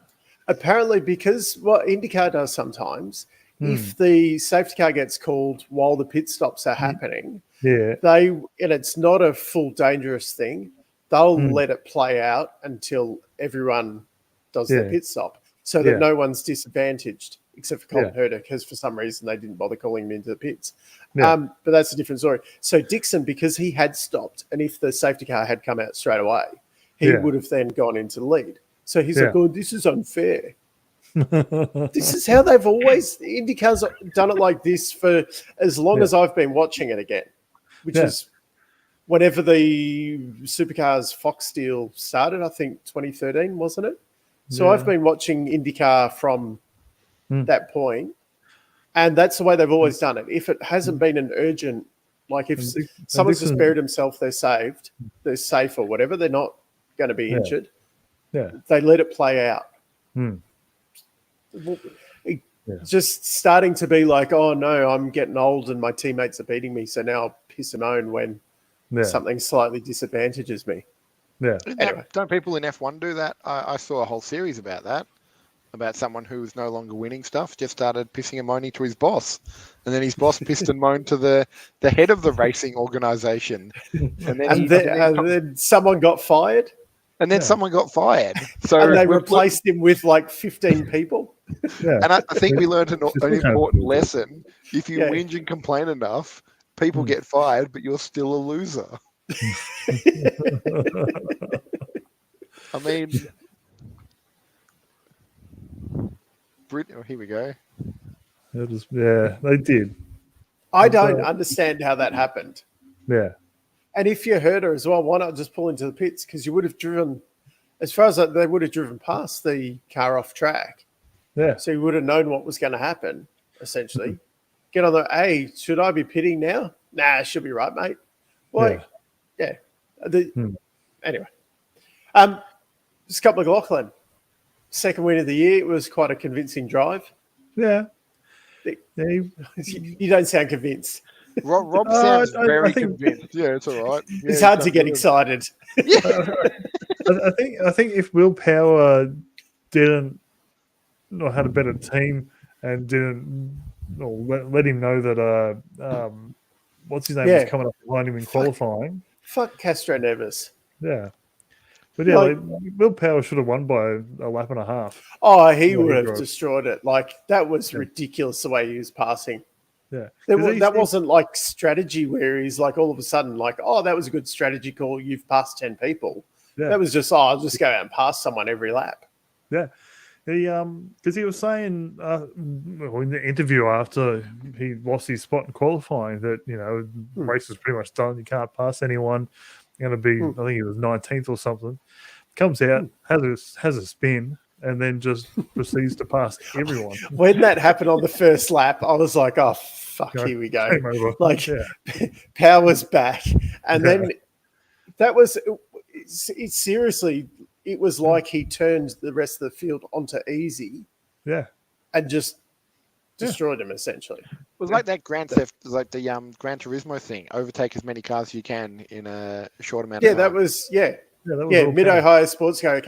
Apparently, because what IndyCar does sometimes, if the safety car gets called while the pit stops are happening, and it's not a full dangerous thing, they'll let it play out until everyone does their pit stop, so that no one's disadvantaged, except for Colin Herta, because for some reason they didn't bother calling him into the pits. But that's a different story. So Dixon, because he had stopped, and if the safety car had come out straight away, he would have then gone into the lead. So he's like, oh, this is unfair. This is how they've always, IndyCar's done it like this for as long as I've been watching it again, which is whenever the Supercars Fox deal started, I think 2013, wasn't it? So I've been watching IndyCar from that point, and that's the way they've always done it. If it hasn't been an urgent, like if someone's just buried himself, they're saved, they're safe or whatever, they're not going to be injured. Yeah. They let it play out. Just starting to be like, oh no, I'm getting old and my teammates are beating me, so now I'll piss and moan when something slightly disadvantages me. Yeah. Anyway. Don't people in F1 do that? I saw a whole series about that, about someone who was no longer winning stuff, just started pissing and moaning to his boss. And then his boss pissed and moaned to the head of the racing organization. And then someone got fired? And then someone got fired. So and they replaced him with like 15 people. And I think we learned an important lesson. If you whinge and complain enough, people get fired, but you're still a loser. I mean, here we go. They did. I don't understand how that happened. Yeah. And if you heard her as well, why not just pull into the pits? Because you would have driven, as far as they would have driven past the car off track. Yeah. So you would have known what was going to happen, essentially. Get on the, hey, should I be pitting now? Nah, should be right, mate. Well, Anyway. Scott McLaughlin, second win of the year. It was quite a convincing drive. Yeah. You don't sound convinced. Rob sounds very convinced. Yeah, it's all right. It's hard to get excited. I think if Will Power didn't or had a better team and didn't let him know that what's his name was coming up behind him in qualifying. Fuck Castro Neves. Yeah. But yeah, Will Power should have won by a lap and a half. Oh, he would have destroyed it. Like, that was ridiculous the way he was passing. Yeah. That wasn't like strategy where he's like all of a sudden like, oh, that was a good strategy call. You've passed 10 people. Yeah. That was just, I'll just go out and pass someone every lap. Yeah. Because he was saying in the interview after he lost his spot in qualifying that race is pretty much done. You can't pass anyone. Going to be, I think he was 19th or something. Comes out, has a spin, and then just proceeds to pass everyone. When that happened on the first lap, I was like, "Oh fuck, here we go!" Like, power's back, and then that was it. Seriously, it was like he turned the rest of the field onto easy, and just destroyed him essentially. It was like that Grand Theft, like the Gran Turismo thing. Overtake as many cars as you can in a short amount of time. That was Mid-Ohio Sports Go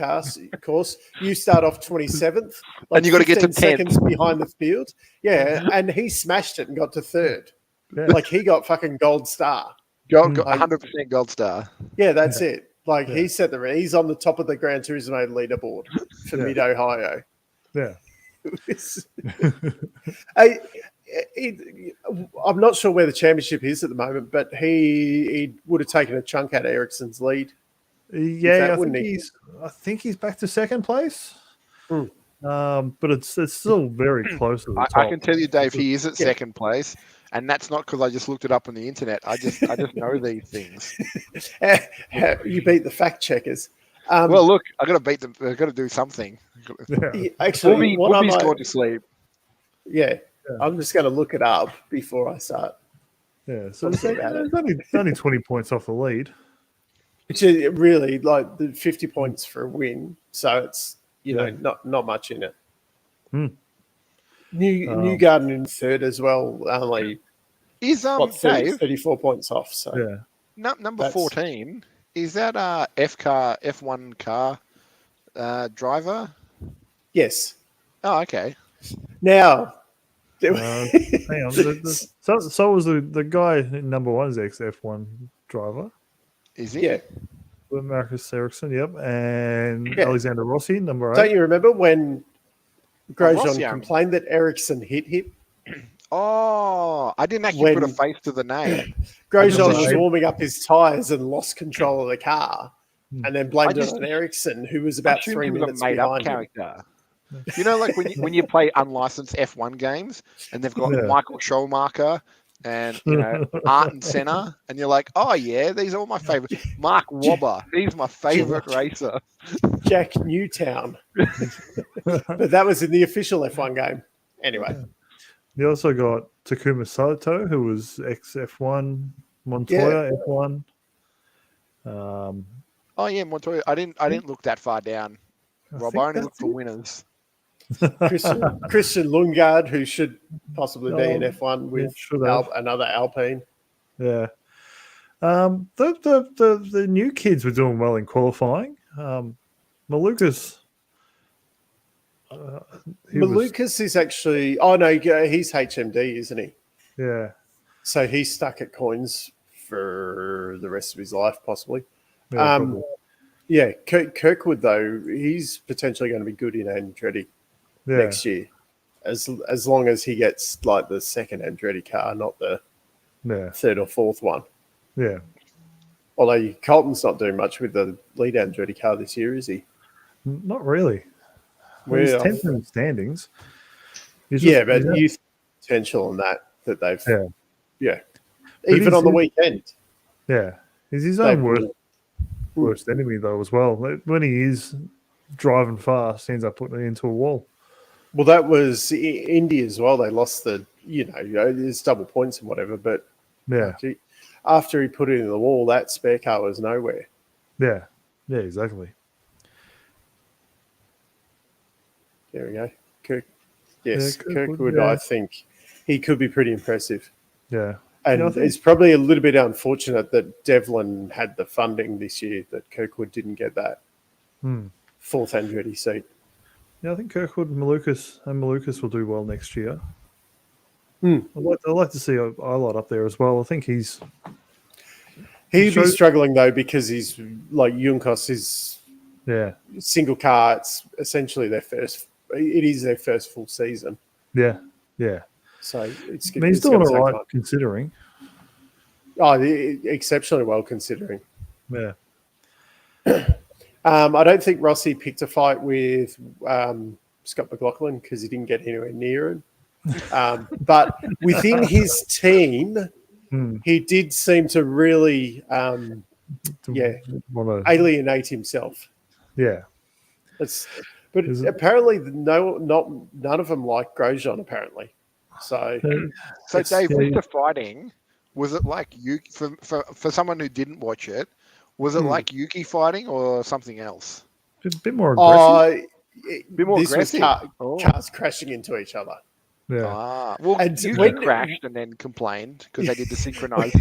course. You start off 27th, and you got to get to 10 seconds behind the field. Yeah, and he smashed it and got to third. Yeah. Like he got fucking gold star. Got 100% gold star. Yeah, that's it. Like he set he's on the top of the Gran Turismo leaderboard for Mid-Ohio. Yeah. I'm not sure where the championship is at the moment, but he would have taken a chunk out of Ericsson's lead. Yeah, I think he's back to second place. But it's still very close to the top. I can tell you, Dave, he is at second place, and that's not because I just looked it up on the internet. I just know these things. You beat the fact checkers. Well, look, I got to beat them. I got to do something. Actually, Bobby's gone to sleep. Yeah, I'm just going to look it up before I start. Yeah, so it's only 20 points off the lead. Which is really like the 50 points for a win, so it's not much in it. Newgarden in third as well. Only is 34 points off. So number 14 is that F1 car driver? Yes. Oh, okay. Now, hang on. So was the guy in number 1's ex-F1 driver. Is he? Yeah. Marcus Ericsson, yep. And Alexander Rossi, number 8. Don't you remember when Grosjean complained that Ericsson hit him? Oh, I didn't actually put a face to the name. Grosjean was warming up his tyres and lost control of the car and then blamed it on Ericsson, who was about 3 minutes behind character. You know, like when you play unlicensed F1 games and they've got Michael Schumacher and Ayrton Senna, and you're like, oh yeah, these are all my favorite. Mark Webber, he's my favorite racer. Jack Newtown, but that was in the official F1 game. Anyway, you also got Takuma Sato, who was ex F1 Montoya F1. Montoya. I didn't look that far down. Rob, I only looked for winners. Christian Lundgaard, who should possibly be in F1 with another Alpine. Yeah. The new kids were doing well in qualifying. Malukas. Malukas is actually... Oh, no, he's HMD, isn't he? Yeah. So he's stuck at coins for the rest of his life, possibly. Yeah, Kirkwood, though, he's potentially going to be good in Andretti next year, as long as he gets like the second Andretti car, not the third or fourth one. Yeah. Although Colton's not doing much with the lead Andretti car this year, is he? Not really. He's 10th in the standings. But youth potential on that they've... Yeah. Even on the weekend. Yeah. He's his own worst enemy, though, as well. When he is driving fast, he ends up putting it into a wall. Well, that was Indy as well. They lost there's double points and whatever, but after he put it in the wall, that spare car was nowhere. Yeah, exactly. There we go. Kirkwood, I think he could be pretty impressive. Yeah. And it's probably a little bit unfortunate that Devlin had the funding this year, that Kirkwood didn't get that fourth Andretti seat. Yeah, I think Kirkwood and Malukas will do well next year. I'd like to see Eilert up there as well. I think he'd be struggling, though, because he's like Junkos is single car. It's essentially their first full season. Yeah. So he's doing all right considering. Oh, exceptionally well considering. Yeah. I don't think Rossi picked a fight with Scott McLaughlin because he didn't get anywhere near him. But within his team, he did seem to really, alienate himself. Yeah. But apparently, none of them like Grosjean. Apparently, so Dave, with the fighting, was it like Yuki for someone who didn't watch it? Was it like Yuki fighting or something else? A bit more aggressive. This aggressive. Was cars crashing into each other. Yeah. Well, and Yuki crashed and then complained because they did the synchronized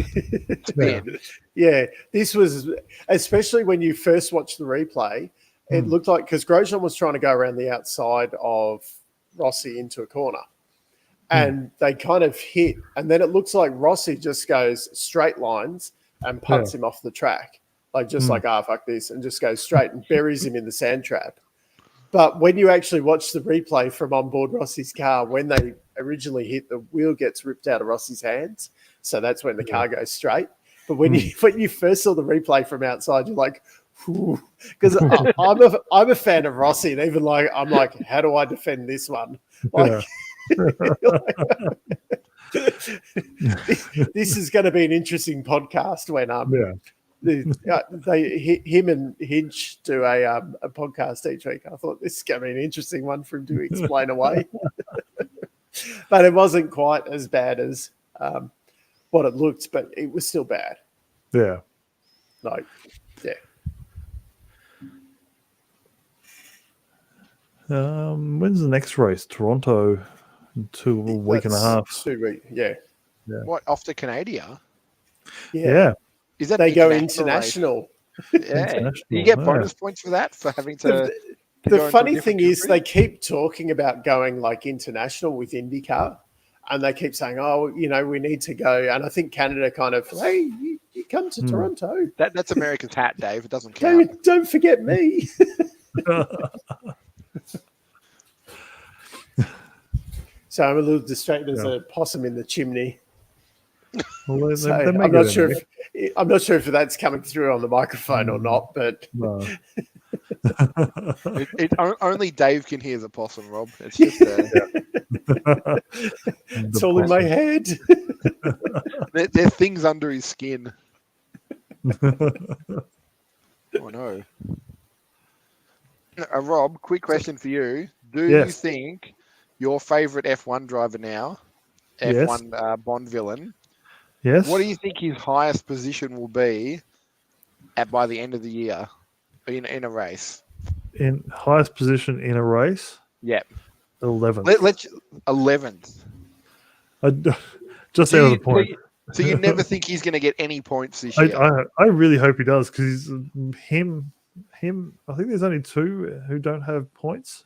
spin. Yeah, this was, especially when you first watched the replay, it looked like, because Grosjean was trying to go around the outside of Rossi into a corner, and they kind of hit, and then it looks like Rossi just goes straight lines and punts him off the track, like fuck this, and just goes straight and buries him in the sand trap. But when you actually watch the replay from on board Rossi's car, when they originally hit, the wheel gets ripped out of Rossi's hands. So that's when the car goes straight. But when you first saw the replay from outside, you're like, because I'm a fan of Rossi, and even I'm like, how do I defend this one? Like, this is going to be an interesting podcast when him and Hinch do a podcast each week. I thought this is going to be an interesting one for him to explain away. But it wasn't quite as bad as what it looked, but it was still bad. Yeah. When's the next race? Toronto, a week and a half. 2 weeks, yeah. What, off to Canada? Yeah. Is that they go international? Yeah. Do you get bonus points for that, for having to? The funny thing is, they keep talking about going international with IndyCar, and they keep saying, "Oh, we need to go." And I think Canada kind of, "Hey, you come to Toronto." That's America's hat, Dave. It doesn't count. Don't forget me. So I'm a little distracted. There's a possum in the chimney. Well, I'm not sure if that's coming through on the microphone or not, but only Dave can hear the possum, Rob. It's just it's all in my head. There are things under his skin. Oh no. Rob, quick question for you. Do you think your favourite F1 driver now, F1 Bond villain, what do you think his highest position will be by the end of the year in a race? In highest position in a race? Yeah. 11th. Let's 11th. Just out of the point. So you never think he's going to get any points this year? I really hope he does, because him. I think there's only 2 who don't have points.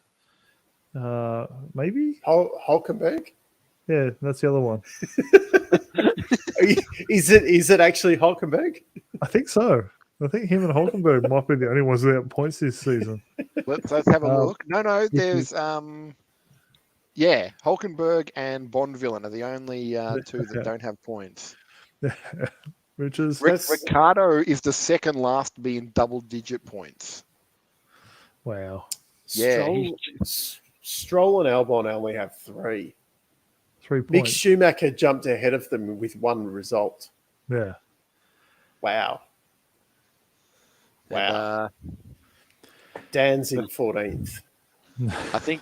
Maybe Hulkenberg. Yeah, that's the other one. Is it actually Hulkenberg? I think so. I think him and Hulkenberg might be the only ones without points this season. Let's have a look. No, there's Hulkenberg and Bondvillain are the only 2 that don't have points. Which is Ricardo is the second last to be in double-digit points. Wow. Yeah. Stroll and Albon only have 3. 3 points. Mick Schumacher jumped ahead of them with 1 result. Yeah. Wow. And, Dan's in 14th. I think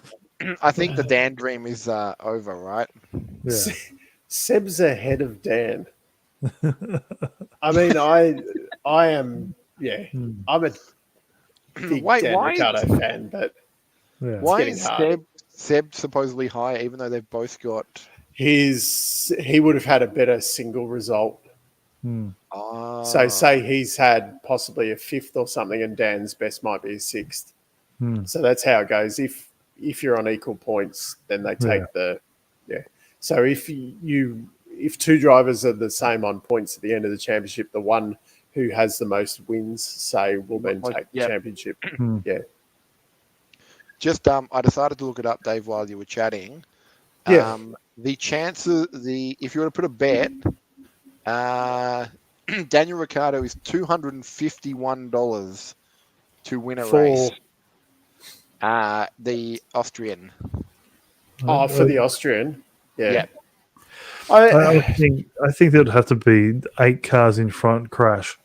the Dan dream is over, right? Yeah. Seb's ahead of Dan. I mean, I am. Yeah, I'm a big Dan Ricciardo fan, but why is Seb supposedly higher, even though they've both got? He would have had a better single result. So say he's had possibly a 5th or something, and Dan's best might be a 6th. So that's how it goes. If you're on equal points, then they take So if 2 drivers are the same on points at the end of the championship, the one who has the most wins, say, will then take the championship. Yeah. Just I decided to look it up, Dave, while you were chatting. The chances, if you were to put a bet, Daniel Ricciardo is $251 to win a race. The Austrian. Oh, for the Austrian. Yeah. I think there'd have to be 8 cars in front crash.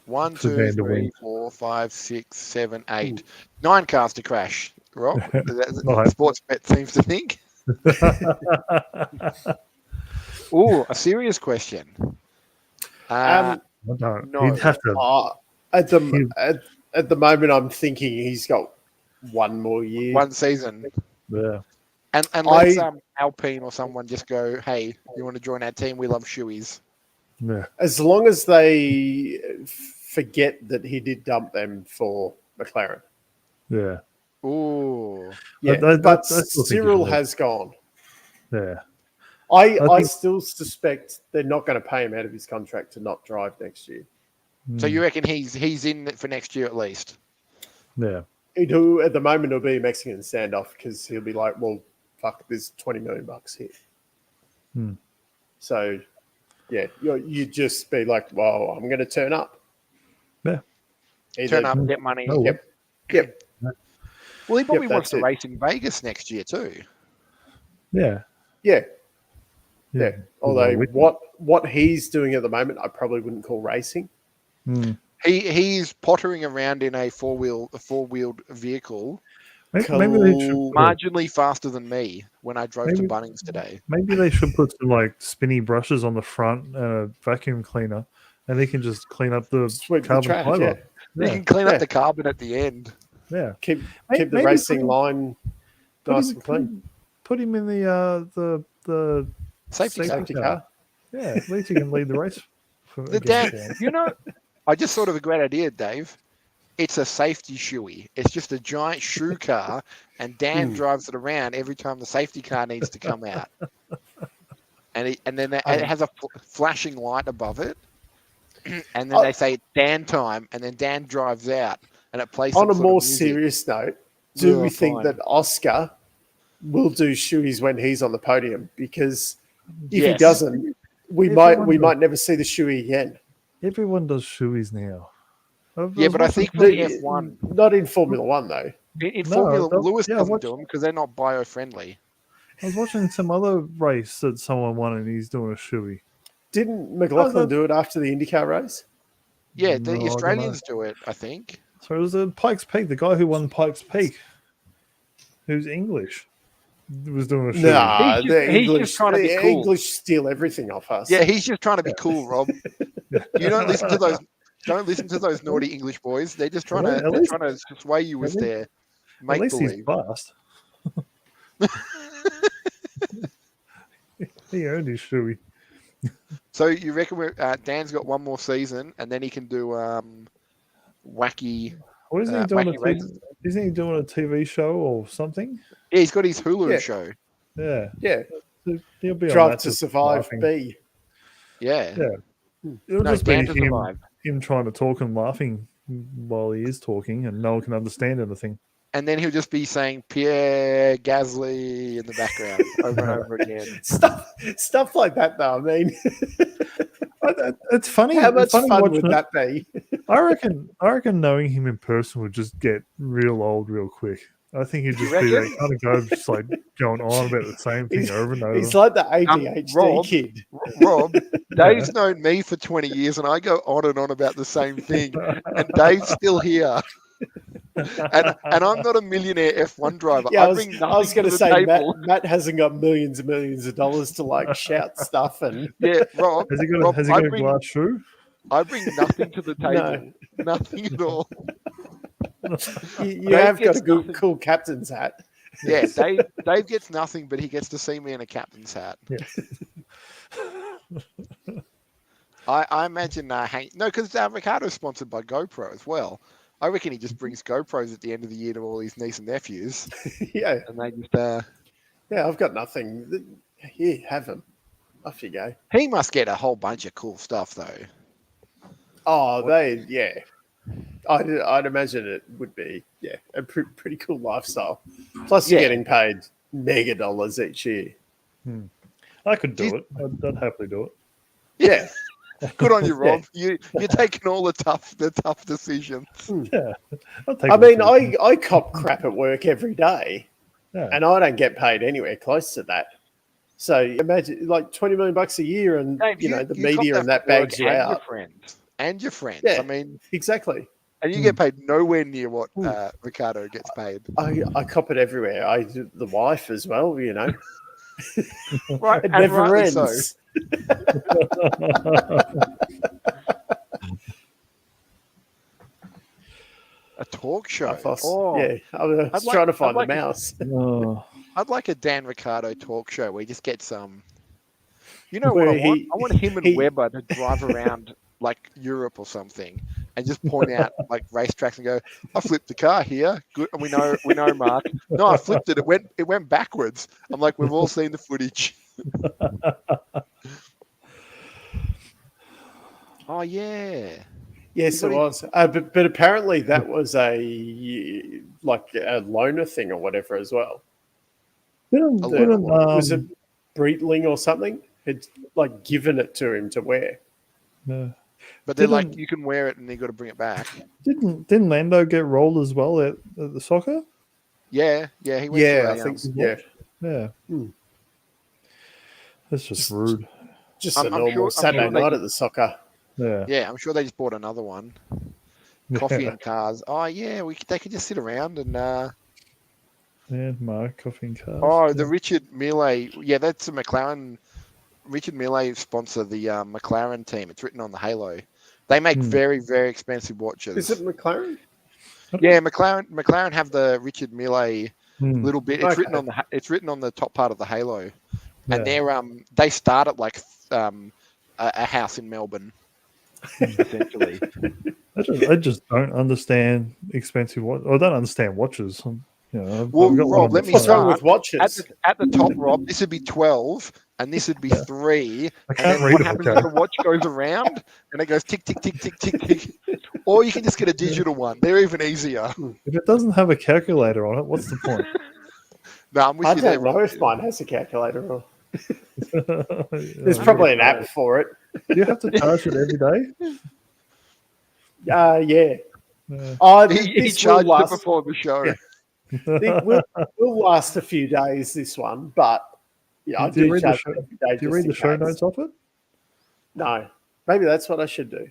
1, for 2, Dan to 3, win. 4, 5, 6, 7, 8. 9 cars to crash, Rob. Nice. Sports bet seems to think. Oh, a serious question. No. He'd have to. At the moment, I'm thinking he's got one more year. One season. Yeah. And let's Alpine or someone just go, hey, you want to join our team? We love shoeies. Yeah. As long as they forget that he did dump them for McLaren. Yeah. Ooh. Yeah, but Cyril has gone. Yeah. I still suspect they're not going to pay him out of his contract to not drive next year. So you reckon he's in for next year at least? Yeah. At the moment, it'll be a Mexican standoff because he'll be like, well, fuck, there's $20 million here. So, yeah, you just be like, well, I'm going to turn up. Yeah. Turn up, get money. Oh, Yep. Well, he probably wants to race in Vegas next year too. Yeah. Yeah. Although what he's doing at the moment, I probably wouldn't call racing. He's pottering around in a four-wheeled vehicle. Maybe they should marginally faster than me when I drove to Bunnings today. Maybe they should put some like spinny brushes on the front and a vacuum cleaner, and they can just clean up the carbon fiber. They can clean up the carbon at the end. Yeah, keep the racing line nice and clean. Put him in the safety car. Yeah, at least he can lead the race. I just thought of a great idea, Dave. It's a safety shoey. It's just a giant shoe car, and Dan drives it around every time the safety car needs to come out. And then it has a flashing light above it, and then they say it's Dan time, and then Dan drives out, and it plays. On a more serious note, do we think that Oscar will do shoeys when he's on the podium? Because if he doesn't, we might never see the shoey again. Everyone does shoeys now. Yeah, but I think for the F1, not in Formula One though. In Formula, Lewis doesn't do them because they're not bio-friendly. I was watching some other race that someone won, and he's doing a shoey. Didn't McLaughlin do it after the IndyCar race? Yeah, the Australians do it, I think. So it was Pikes Peak, the guy who won Pikes Peak, who's English, was doing a shoey. Nah, he's just trying to be cool. English steal everything off us. Yeah, he's just trying to be cool, Rob. You don't listen to those. Don't listen to those naughty English boys. They're just trying to sway you with their make believe. At least he's fast. He earned his shoey. So you reckon Dan's got one more season, and then he can do wacky. What isn't he doing? Isn't he doing a TV show or something? Yeah, he's got his Hulu show. Yeah. So he'll be Drive to Survive B. Yeah. It'll just be him trying to talk and laughing while he is talking, and no one can understand anything. And then he'll just be saying Pierre Gasly in the background over and over again. Stuff like that, though. I mean, it's funny. How much fun would that be? I reckon knowing him in person would just get real old real quick. I think he'd just be that kind of guy, just like going on about the same thing over and over. He's like the ADHD kid. Rob, Dave's known me for 20 years, and I go on and on about the same thing, and Dave's still here. And I'm not a millionaire F1 driver. Yeah, I was going to say Matt hasn't got millions and millions of dollars to like shout stuff and. Yeah, Rob. Has he got a glass shoe? I bring nothing to the table. No. Nothing at all. You have got a cool captain's hat. Yeah, Dave gets nothing, but he gets to see me in a captain's hat. Yeah. I imagine because Ricardo's sponsored by GoPro as well. I reckon he just brings GoPros at the end of the year to all his niece and nephews. Yeah. And they just yeah, I've got nothing. Here, have them. Off you go. He must get a whole bunch of cool stuff though. Oh, I'd imagine it would be a pretty cool lifestyle. Plus, you're getting paid mega dollars each year. I could do it. I'd happily do it. Yeah. Good on you, Rob. You're taking all the tough decisions. Yeah, I mean, I cop crap at work every day, yeah. and I don't get paid anywhere close to that. So imagine like $20 million a year, and Dave, the you media cop and that for work bags you and out. your friends. Yeah, I mean, exactly. and you get paid nowhere near what Ricardo gets paid. I cop it everywhere. I do the wife as well. Right, It and never rightly ends. so. A talk show. Yeah, I was trying to find the mouse. I'd like a Dan Ricardo talk show where he just gets some. You know what I want? I want him and Webber to drive around like Europe or something and just point out like racetracks and go, "I flipped the car here. Good." And we know, Mark. No, I flipped it. It went backwards. I'm like, we've all seen the footage. Oh yeah. Yes, it was. But apparently that was a loaner thing or whatever as well. Was it Breitling or something? Had like given it to him to wear. No. But they're like, you can wear it and you got to bring it back. Didn't Lando get rolled as well at the soccer? Yeah, he went to I think so. Yeah. That's just rude. Just a normal Saturday night at the soccer. Yeah, I'm sure they just bought another one. Coffee and cars. Oh yeah, they could just sit around and. Mark, coffee and cars. Oh, the Richard Millet. Yeah, that's a McLaren. Richard Millet sponsor the McLaren team. It's written on the halo. They make very, very expensive watches. Is it McLaren? Yeah, McLaren have the Richard Millet little bit. It's written on the top part of the halo, and they start at like a house in Melbourne, essentially. I just don't understand expensive watches. I don't understand watches. Rob, let me what's wrong with watches? At the top, Rob, this would be 12, and this would be 3. I can't read what it, happens if the watch goes around and it goes tick, tick, tick, tick, tick, tick? Or you can just get a digital one. They're even easier. If it doesn't have a calculator on it, what's the point? No, I'm with you there. I don't know if mine has a calculator on. There's probably an app for it. Do you have to charge it every day? Yeah. He charged it before the show. Yeah. It will last a few days, this one, but I do charge it every day. Do you read the show notes off it? No. Maybe that's what I should do.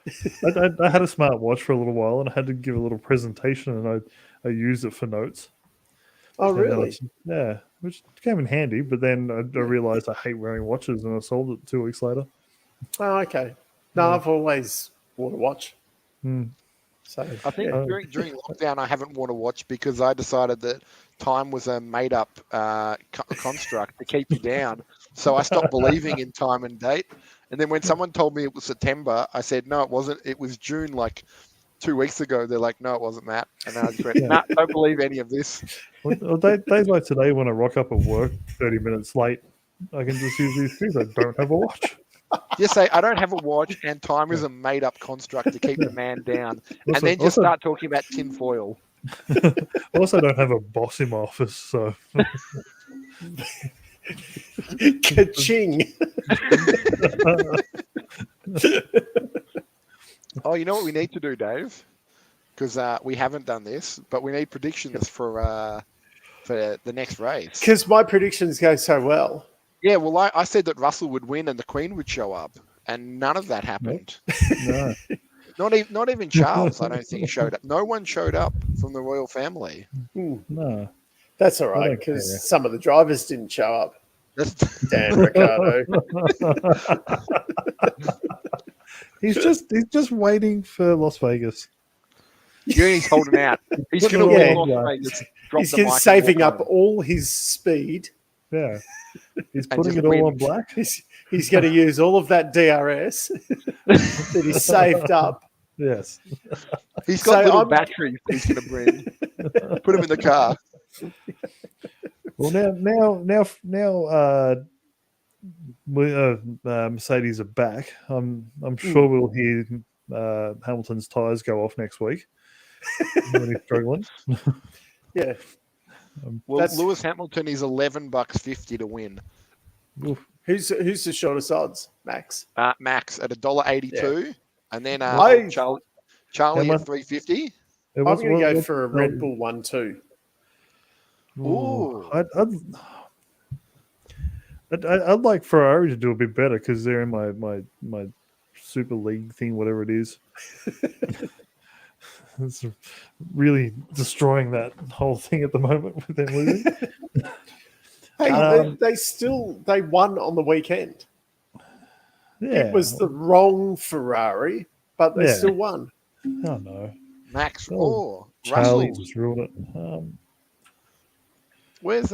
I had a smartwatch for a little while and I had to give a little presentation and I used it for notes. Oh, really? Yeah, which came in handy, but then I realized I hate wearing watches and I sold it 2 weeks later. Oh, okay. No, I've always worn a watch. So I think during lockdown, I haven't worn a watch because I decided that time was a made-up construct to keep you down. So I stopped believing in time and date. And then when someone told me it was September, I said, no, it wasn't. It was June, like 2 weeks ago. They're like, no, it wasn't that. And I just went, nah, don't believe any of this. Well, days like today, when I rock up at work 30 minutes late, I can just use these things. I don't have a watch. Just say, I don't have a watch, and time is a made-up construct to keep the man down. And then just start talking about tinfoil. I also don't have a boss in my office, so... Ka-ching! Oh, you know what we need to do, Dave? Because we haven't done this, but we need predictions for the next race. Because my predictions go so well. Yeah, well, I said that Russell would win and the Queen would show up, and none of that happened. No. Not even Charles, I don't think, showed up. No one showed up from the royal family. No. That's all right, because some of the drivers didn't show up. Dan Ricardo. He's just waiting for Las Vegas. He's holding out. He's going to win Las Vegas. He's saving up all his speed. Yeah. He's putting it all on black. He's going to use all of that DRS that he saved up. Yes. He's got little batteries he's going to bring. Put them in the car. Well, now, Mercedes are back. I'm sure we'll hear Hamilton's tyres go off next week when he's struggling. Yeah. Well, Lewis Hamilton is $11.50 to win. Oof. Who's the shortest odds, Max? Max at $1.82, and then Charlie much? at $3.50. I'm going to go for a Red Bull 1-2. Ooh. I'd like Ferrari to do a bit better because they're in my Super League thing, whatever it is. It's really destroying that whole thing at the moment with them losing. Hey, they won on the weekend. Yeah, It was the wrong Ferrari, but they still won. Oh no, Max. Charlie Russell. just ruled it. Where's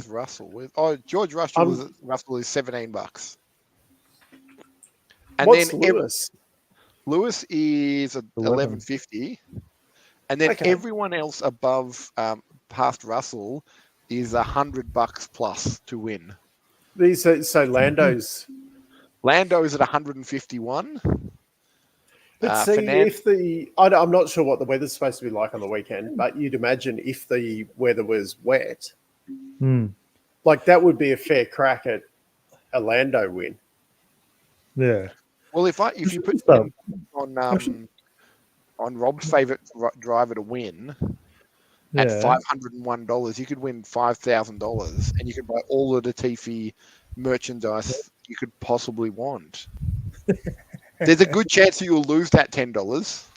Russell? George Russell Russell is $17. And What's then Lewis? Lewis is $11.50, and then everyone else above past Russell is $100 plus to win. So Lando's at 151. But see, I'm not sure what the weather's supposed to be like on the weekend, but you'd imagine if the weather was wet, like that would be a fair crack at a Lando win. Yeah. Well, if you put on Rob's favourite driver to win at $501, you could win $5,000, and you could buy all the Latifi merchandise you could possibly want. There's a good chance that you'll lose that $10.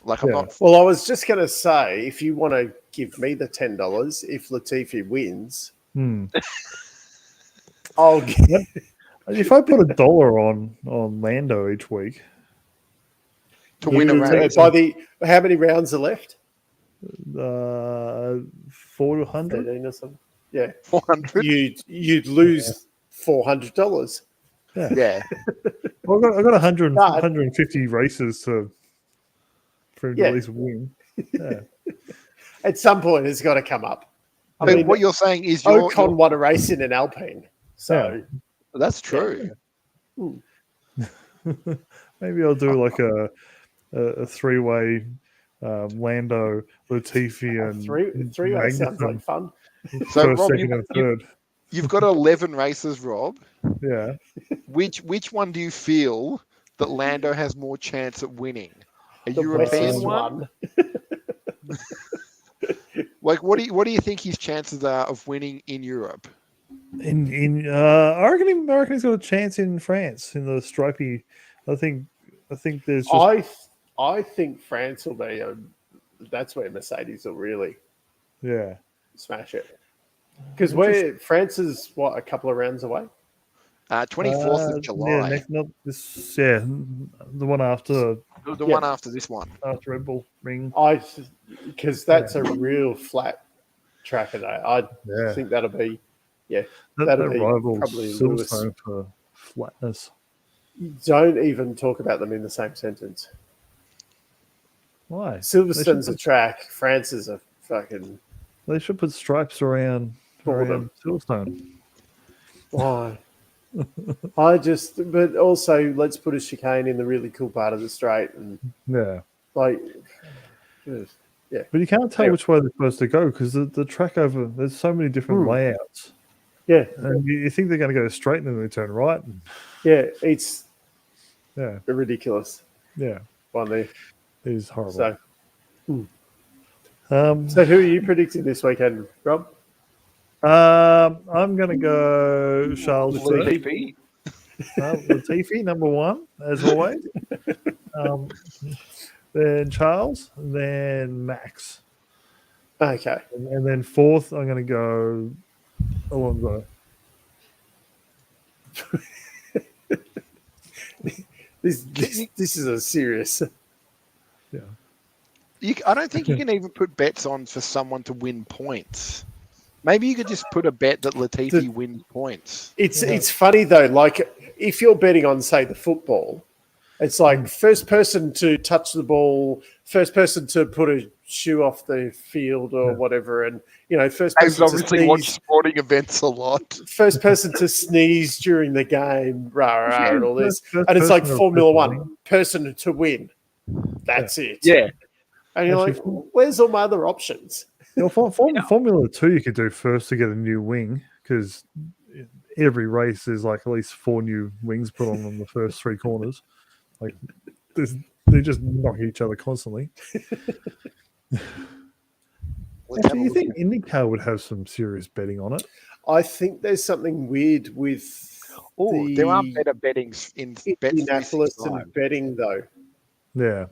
I'm not. Well, I was just going to say, if you want to give me the $10, if Latifi wins, I'll give. If I put $1 on Lando each week to win a race, how many rounds are left? 400 or something. Yeah, 400. You'd lose $400. Yeah. Well, I got 150 races for him to at least win. Yeah. At some point, it's got to come up. I mean, what you're saying is Ocon won a race in an Alpine, so that's true. Maybe I'll do like a three-way Lando, Latifi, and three-way sounds like fun. So, first, Rob, second, and third. You've got 11 races, Rob. Yeah. Which one do you feel that Lando has more chance at winning? A the European one? What do you think his chances are of winning in Europe? I reckon he's got a chance in France in the stripy. I think there's just I think France will be that's where Mercedes will really smash it. Because France is a couple of rounds away. 24th of July. The one after one after this one. After Red Bull Ring. Because that's a real flat track today. I think that'll be that'll be probably Lewis. For flatness. Don't even talk about them in the same sentence. Why? Silverstone's a track. France is a fucking. They should put stripes around Silverstone. Why? But also let's put a chicane in the really cool part of the straight and But you can't tell which way they're supposed to go because the track there's so many different layouts. Yeah, and you think they're going to go straight and then they turn right. It's ridiculous. Yeah, one there. It is horrible. So who are you predicting this weekend, Rob? I'm going to go Charles Latifi. Latifi, number one, as always. Then Charles, then Max. Okay. And then fourth, I'm going to go Alonso. This is a serious. Yeah. I don't think you can even put bets on for someone to win points. Maybe you could just put a bet that Latifi wins points. It's funny though. Like if you're betting on, say, the football, it's like first person to touch the ball, first person to put a shoe off the field or whatever, and first person to obviously watch sporting events a lot. First person to sneeze during the game, and all this, and it's like Formula One, person to win. That's it. Yeah. And you're like, where's all my other options? Formula 2, you could do first to get a new wing because every race there's like at least 4 new wings put on the first 3 corners. Like they just knock each other constantly. Actually, you think IndyCar would have some serious betting on it? I think there's something weird with there are better bettings in Indianapolis and betting though. Yeah.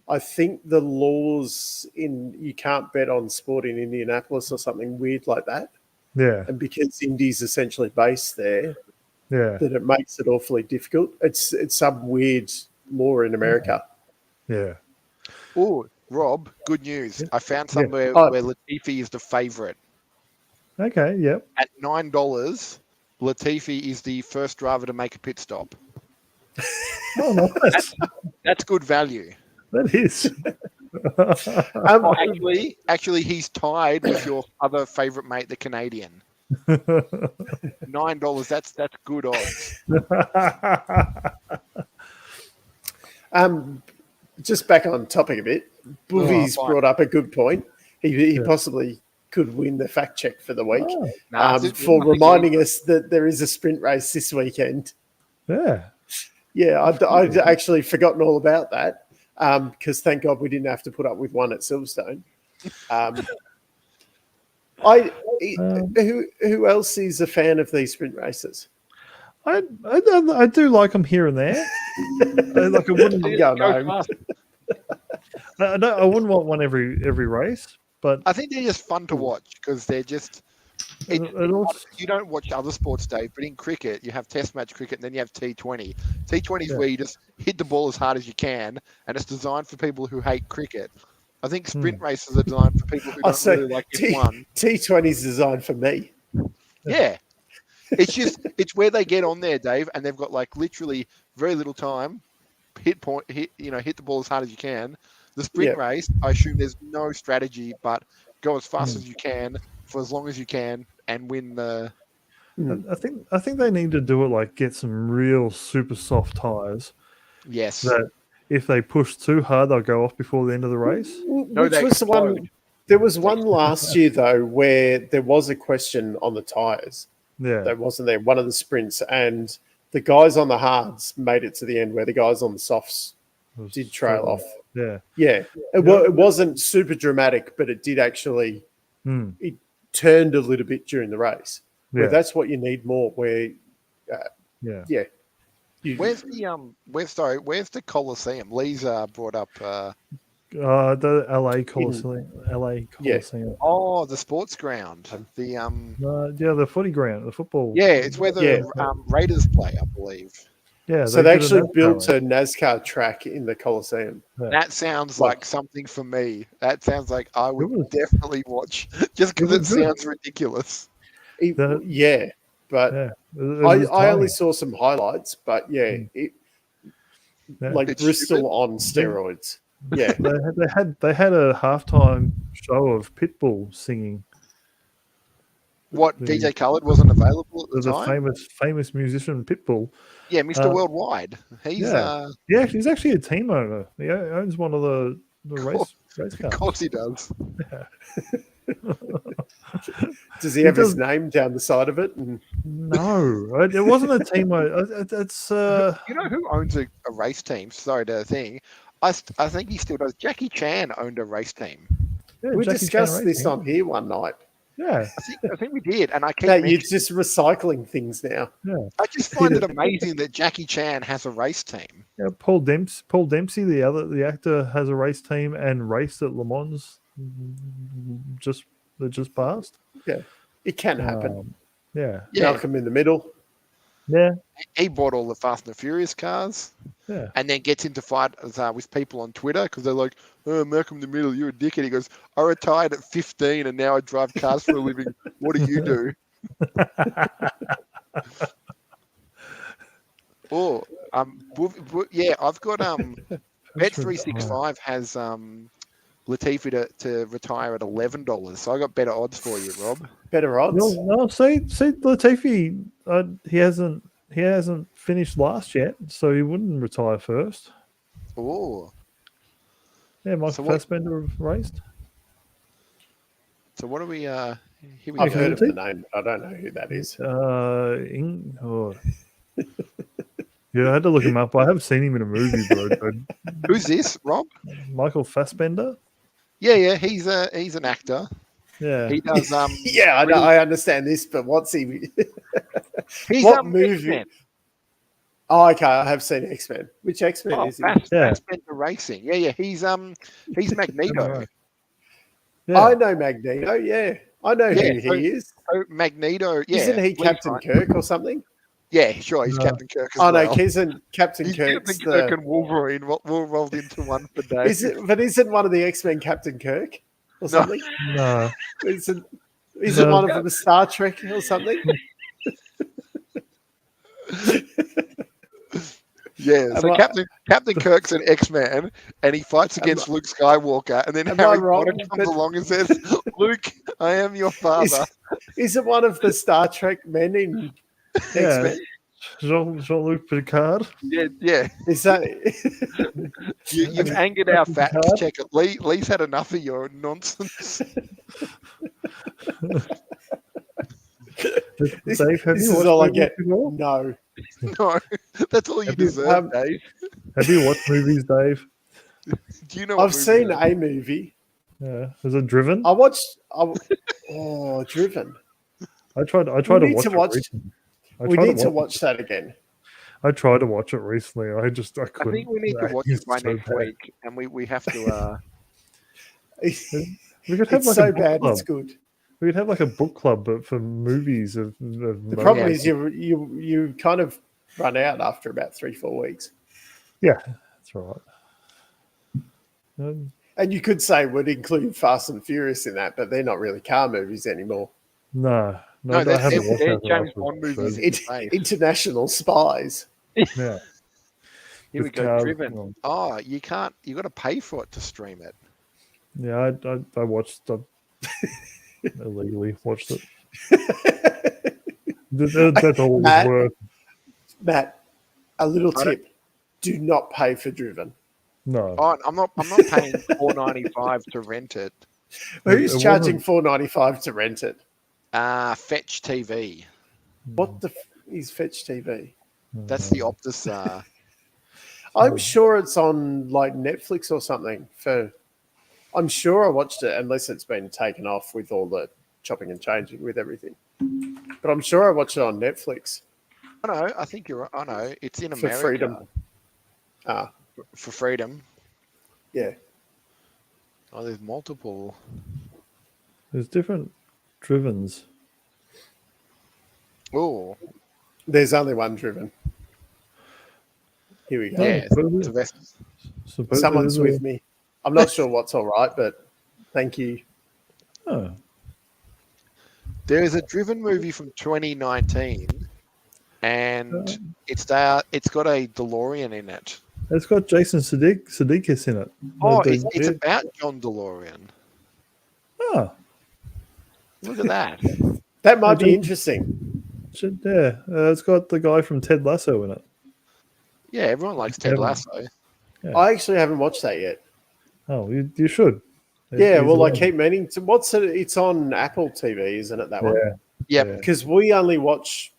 I think the laws you can't bet on sport in Indianapolis or something weird like that. Yeah. And because Indy's essentially based there, yeah, that it makes it awfully difficult. It's some weird law in America. Yeah. Oh, Rob, good news. I found somewhere where Latifi is the favourite. Okay, yep. At $9, Latifi is the first driver to make a pit stop. Oh, nice. That's good value. That is. Actually, he's tied with your other favourite mate, the Canadian. $9. That's good odds. Just back on topic a bit. Boovy's brought up a good point. He possibly could win the fact check for the week for reminding us that there is a sprint race this weekend. Yeah. Yeah, I'd actually forgotten all about that because thank God we didn't have to put up with one at Silverstone. Who else is a fan of these sprint races? I do like them here and there. Like I wouldn't go home. I wouldn't want one every race, but I think they're just fun to watch because they're just. You don't watch other sports, Dave, but in cricket, you have Test match cricket, and then you have T20. T20 is where you just hit the ball as hard as you can, and it's designed for people who hate cricket. I think sprint races are designed for people who don't really like F1. T20 is designed for me. Yeah. It's where they get on there, Dave, and they've got like literally very little time. Hit the ball as hard as you can. The sprint race, I assume there's no strategy, but go as fast as you can for as long as you can and win the. I think they need to do it like get some real super soft tires. Yes. That if they push too hard, they'll go off before the end of the race. There was one last year though where there was a question on the tires. Yeah, that wasn't there. One of the sprints, and the guys on the hards made it to the end, where the guys on the softs did trail off. Yeah. It wasn't super dramatic, but it did actually. It turned a little bit during the race. Where that's what you need more. Where, Where's the Coliseum? Lee's brought up. The LA Coliseum. Oh, the sports ground. The footy ground, the football. Yeah, it's where the Raiders play, I believe. Yeah, so they actually built a NASCAR track in the Coliseum. Yeah. That sounds like something for me. That sounds like I would definitely watch just because it sounds ridiculous. But I only saw some highlights, but like Bristol on steroids. Yeah, they had a halftime show of Pitbull singing. What, DJ Khaled wasn't available at the time? The famous musician Pitbull. Yeah, Mr. Worldwide. He's he's actually a team owner. He owns one of the race cars. Of course he does. Yeah. Does he have his name down the side of it? No, it wasn't a team. It's you know who owns a race team? Sorry to think. I think he still does. Jackie Chan owned a race team. Yeah, we discussed this on here one night. Yeah, I think we did, and I keep. You're just recycling things now. Yeah, I just find it amazing that Jackie Chan has a race team. Yeah, Paul Dempsey, the actor, has a race team and raced at Le Mans. Just passed. Yeah, it can happen. Malcolm in the middle. Yeah, he bought all the Fast and the Furious cars. Yeah, and then gets into fight with people on Twitter because they're like, "Oh, Malcolm in the middle, you're a dickhead." He goes, "I retired at 15 and now I drive cars for a living. What do you do?" I've got Bet365 has Latifi to retire at $11, so I got better odds for you, Rob. Better odds? No, see, Latifi, he hasn't finished last yet, so he wouldn't retire first. Oh, yeah, Michael Fassbender raced. So what are we? Here we I've go. heard of the name, but I don't know who that is. Yeah, I had to look him up. I have seen him in a movie, but Who's this, Rob? Michael Fassbender. Yeah. He's an actor. Yeah, He does. Yeah, I know. I understand this, but what's he? He's What movie? X-Men. Oh, okay. I have seen X-Men. Which X-Men is he? Fassbender Racing. Yeah. He's Magneto. right. Yeah. I know Magneto. Yeah, I know who he is. Oh, Magneto. Yeah. Isn't he Captain Kirk or something? Yeah, sure. He's No. Captain Kirk as Oh well. no, isn't Captain He's Kirk's Captain Kirk and Wolverine rolled into one for Dave. Isn't one of the X-Men Captain Kirk or something? No. Isn't No. one of them a Star Trek or something? Yeah, so Captain Kirk's an X-Man, and he fights against Luke Skywalker, and then Harry Potter comes along and says, "Luke, I am your father." Is it one of the Star Trek men in X-Men? Jean-Luc Picard. Yeah. Is that? You've angered our fact checker. Lee's had enough of your nonsense. Dave, this is all I get. No, that's all you deserve, Dave. Have you watched movies, Dave? Do you know? I've seen a movie. Yeah, is it Driven? I watched. Driven. I tried to watch it. We need to watch that again. I tried to watch it recently. I couldn't. I think we need to watch it by next week, and we have to. We could have it's like so a book bad. club. It's good. We could have like a book club, but for movies. The problem is you kind of run out after about 3-4 weeks. Yeah, that's right. And you could say would include Fast and Furious in that, but they're not really car movies anymore. No, they're James Bond movies. International spies. Yeah. Here we go. Driven. Oh, you can't. You got to pay for it to stream it. Yeah, I watched. Illegally watched it. That's all it was worth. Matt, a little tip: do not pay for Driven. No, I'm not paying $4.95 to rent it. Who's charging $4.95 to rent it? Fetch TV. What is Fetch TV? That's the Optus. I'm sure it's on like Netflix or something. I'm sure I watched it, unless it's been taken off with all the chopping and changing with everything. But I'm sure I watched it on Netflix. I know. I think you're right. I know. It's in America. For Freedom. For Freedom. Yeah. Oh, there's multiple. There's different Drivens. Oh. There's only one Driven. Here we go. Yeah. Someone's with me. I'm not sure what's all right, but thank you. Oh. There is a Driven movie from 2019, and it's got a DeLorean in it. It's got Jason Sudeikis in it. Oh, it's about John DeLorean. Oh. Look at that. That might be interesting. Yeah, it's got the guy from Ted Lasso in it. Yeah, everyone likes Ted Lasso. Yeah. I actually haven't watched that yet. Oh, you should. Yeah, well, I keep meaning to. It's on Apple TV, isn't it? That one. Yeah. Because we only watch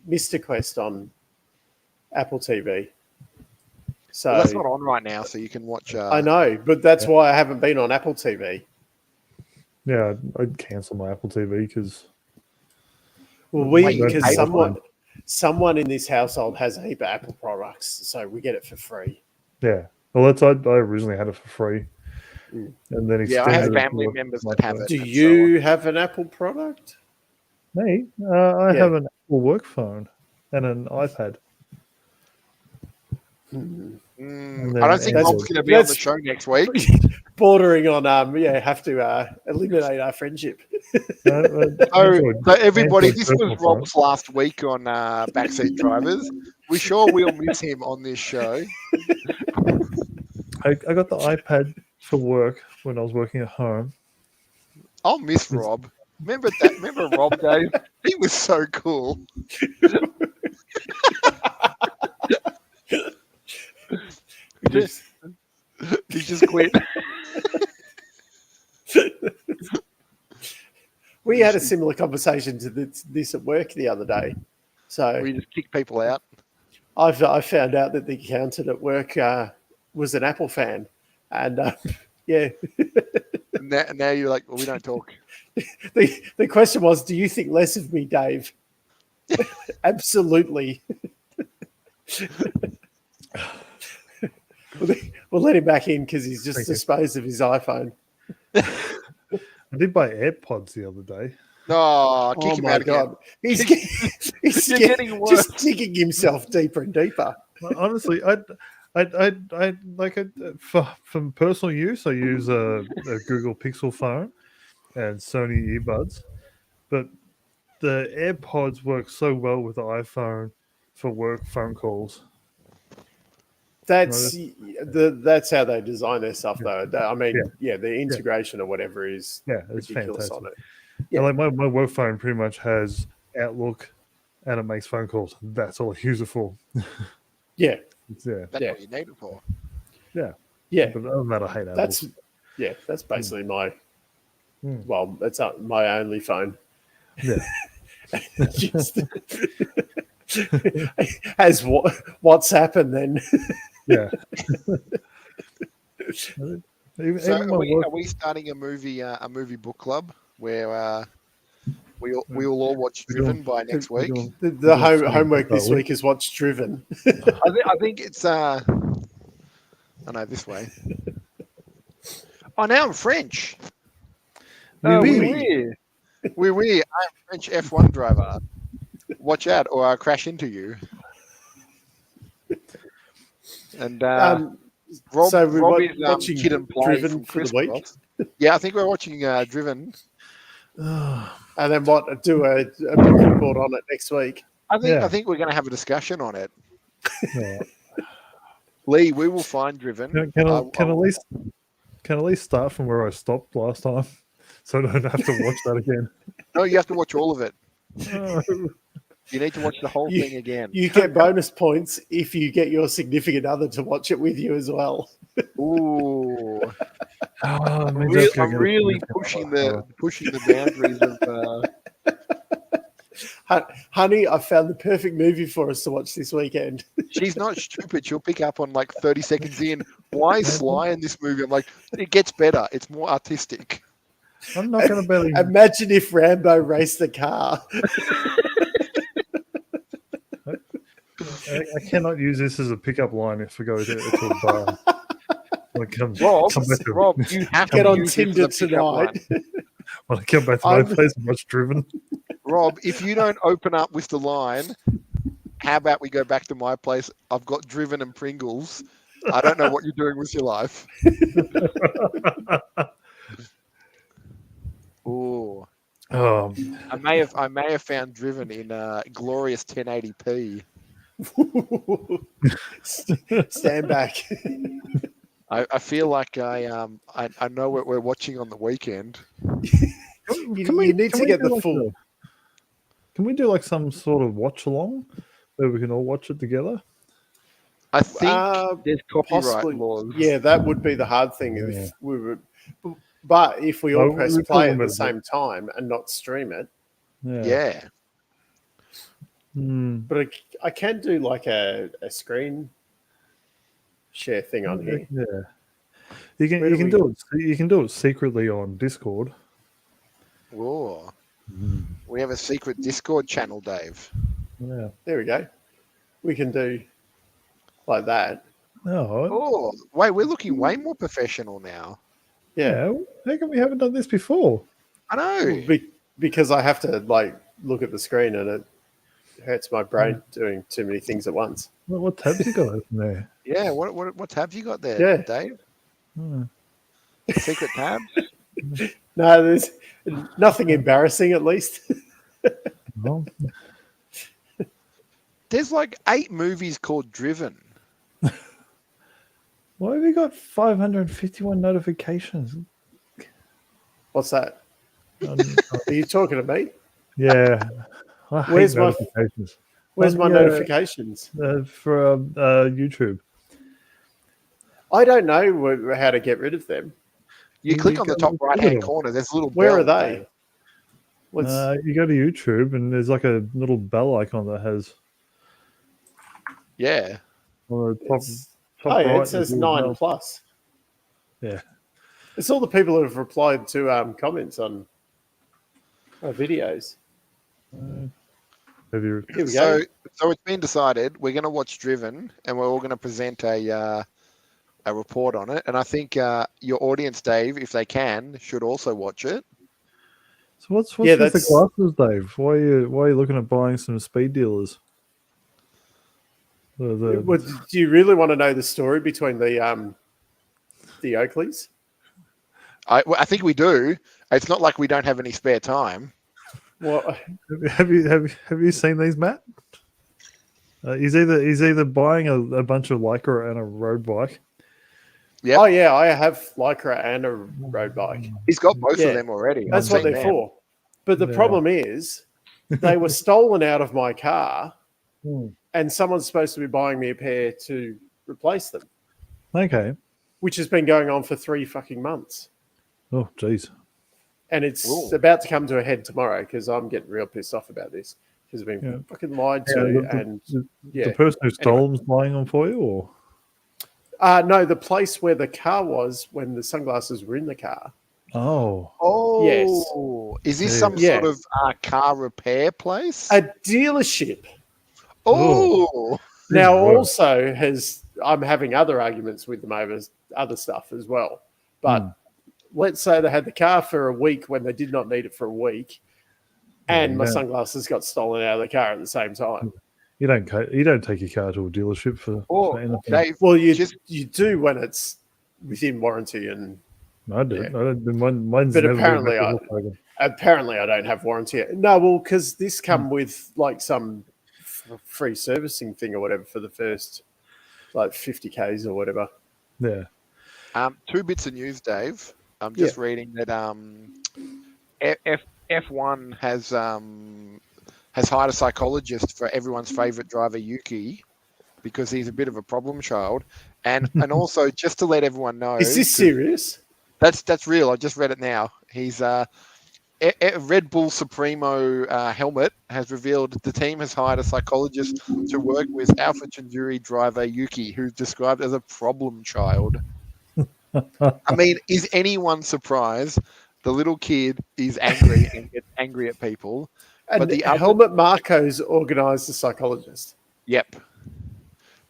Mr. Quest on Apple TV. So that's not on right now, so you can watch. I know, but that's why I haven't been on Apple TV. Yeah, I'd cancel my Apple TV because. Well, someone in this household has a heap of Apple products, so we get it for free. Yeah. Well, I originally had it for free. And then I have family members that have it. Do you have an Apple product? Me? I have an Apple work phone and an iPad. I don't think Bob's going to be on the show next week. Bordering on, have to eliminate our friendship. So everybody, this was Rob's last week on Backseat Drivers. We sure will miss him on this show. I got the iPad for work when I was working at home. I'll miss Rob. Remember that? Remember Rob, Dave? He was so cool. He just quit. We had a similar conversation to this at work the other day. So we just kick people out. I found out that the accountant at work was an Apple fan, and yeah. Now you're like, well, we don't talk. The question was, do you think less of me, Dave? Absolutely. We'll let him back in because he's just disposed of his iPhone. I did buy AirPods the other day. No, kick him out again. He's getting worse. Just digging himself deeper and deeper. Honestly, for personal use, I use a Google Pixel phone and Sony earbuds, but the AirPods work so well with the iPhone for work phone calls. That's how they design their stuff, though. I mean, the integration or whatever is ridiculous fantastic on it. Yeah, like my work phone pretty much has Outlook, and it makes phone calls. That's all I use it for. Yeah, that's what you need it for. Yeah. But other than that, I hate Apple. That's basically my. Well, it's my only phone. Yeah. Just has WhatsApp and then. Yeah. Are we starting a movie book club where we will all watch Driven by next week? The homework this week is watch Driven. I think it's this way. Oh, now I'm French. Oui. I'm a French F1 driver. Watch out, or I'll crash into you. And Rob is watching Kid and Play Driven for the week. Yeah, I think we're watching Driven. And then what? Do a book report on it next week. I think we're going to have a discussion on it. Lee, we will find Driven. Can at least start from where I stopped last time, so I don't have to watch that again. No, you have to watch all of it. You need to watch the whole thing again. You get bonus points if you get your significant other to watch it with you as well. Ooh. I'm really pushing the boundaries of. Honey, I found the perfect movie for us to watch this weekend. She's not stupid. She'll pick up on like 30 seconds in. Why is Sly in this movie? I'm like, it gets better. It's more artistic. I'm not going to believe. Imagine if Rambo raced the car. I cannot use this as a pickup line if we go to a bar. Rob, you have to get on Tinder tonight. When I come back to my place and watch Driven. Rob, if you don't open up with the line, how about we go back to my place? I've got Driven and Pringles. I don't know what you're doing with your life. Ooh. I may have found Driven in glorious 1080p. Stand back. I feel like I know what we're watching on the weekend. You need to get the full. Can we do like some sort of watch along where we can all watch it together? I think there's copyright laws. Yeah, that would be the hard thing if we were. But if we all press play at the same time and not stream it, yeah. But I can do like a screen share thing on here. Yeah, you can do it. You can do it secretly on Discord. Whoa. We have a secret Discord channel, Dave. Yeah, there we go. We can do like that. Oh, wait, we're looking way more professional now. Yeah, how come we haven't done this before? I know. Because I have to like look at the screen and it hurts my brain doing too many things at once. What tabs you got open there? Yeah, what tabs you got there, Dave? Secret tabs? No, there's nothing embarrassing at least. Well, there's like 8 movies called Driven. Why have you got 551 notifications? What's that? Are you talking to me? Yeah. Where's my notifications? Where's my notifications? For YouTube. I don't know how to get rid of them. You click on the top right-hand corner. There's a little Where bell are they? You go to YouTube and there's like a little bell icon that has. Yeah. On the top yeah, right, it says there's a little 9 bell. plus. Yeah. It's all the people who have replied to comments on our videos. Have you? Here we go. So it's been decided we're going to watch Driven, and we're all going to present a report on it. And I think your audience, Dave, if they can, should also watch it. So what's with the glasses, Dave? Why are you looking at buying some speed dealers? Do you really want to know the story between the Oakleys? I think we do. It's not like we don't have any spare time. Well, have you seen these, Matt? He's either buying a bunch of Lycra and a road bike. Yep. Oh yeah, I have Lycra and a road bike. He's got both of them already. That's what they're for. But the problem is, they were stolen out of my car, and someone's supposed to be buying me a pair to replace them. Okay. Which has been going on for 3 fucking months. Oh, jeez. And it's about to come to a head tomorrow because I'm getting real pissed off about this because I've been fucking lied to. The person who stole them's buying them for you, or? No, the place where the car was when the sunglasses were in the car. Oh. Yes. Is this some sort of car repair place? A dealership. Oh. Now also I'm having other arguments with them over other stuff as well. But let's say they had the car for a week when they did not need it for a week, and my sunglasses got stolen out of the car at the same time. You don't take your car to a dealership for anything. Dave, well, you do when it's within warranty, and I do. I don't. Mine's but never apparently I don't have warranty. No, well, because this come with like some free servicing thing or whatever for the first like 50Ks or whatever. Yeah. 2 bits of news, Dave. I'm just reading that F1 has hired a psychologist for everyone's favorite driver, Yuki, because he's a bit of a problem child. And also, just to let everyone know... Is this serious? That's real. I just read it now. He's Red Bull Supremo helmet has revealed the team has hired a psychologist to work with Alpha Centauri driver Yuki, who's described as a problem child. I mean, is anyone surprised? The little kid is angry and gets angry at people. And the Helmut Marco's organised the psychologist. Yep.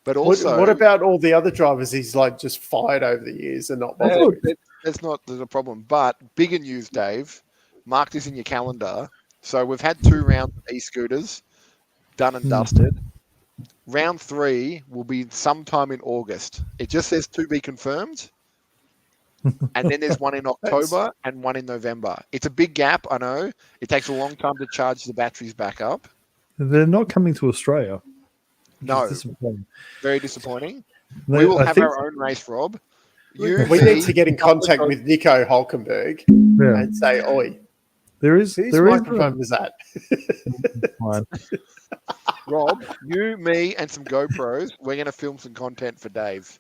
But also... What about all the other drivers he's like just fired over the years and not bothered? That's not the problem. But bigger news, Dave. Mark this in your calendar. So we've had 2 rounds of e-scooters done and dusted. Round 3 will be sometime in August. It just says to be confirmed. And then there's one in October and one in November. It's a big gap, I know. It takes a long time to charge the batteries back up. They're not coming to Australia. No. Disappointing. Very disappointing. We will have our own race, Rob. We need to get in contact with Nico Hulkenberg and say, oi. Whose microphone is that? Rob, you, me, and some GoPros, we're going to film some content for Dave.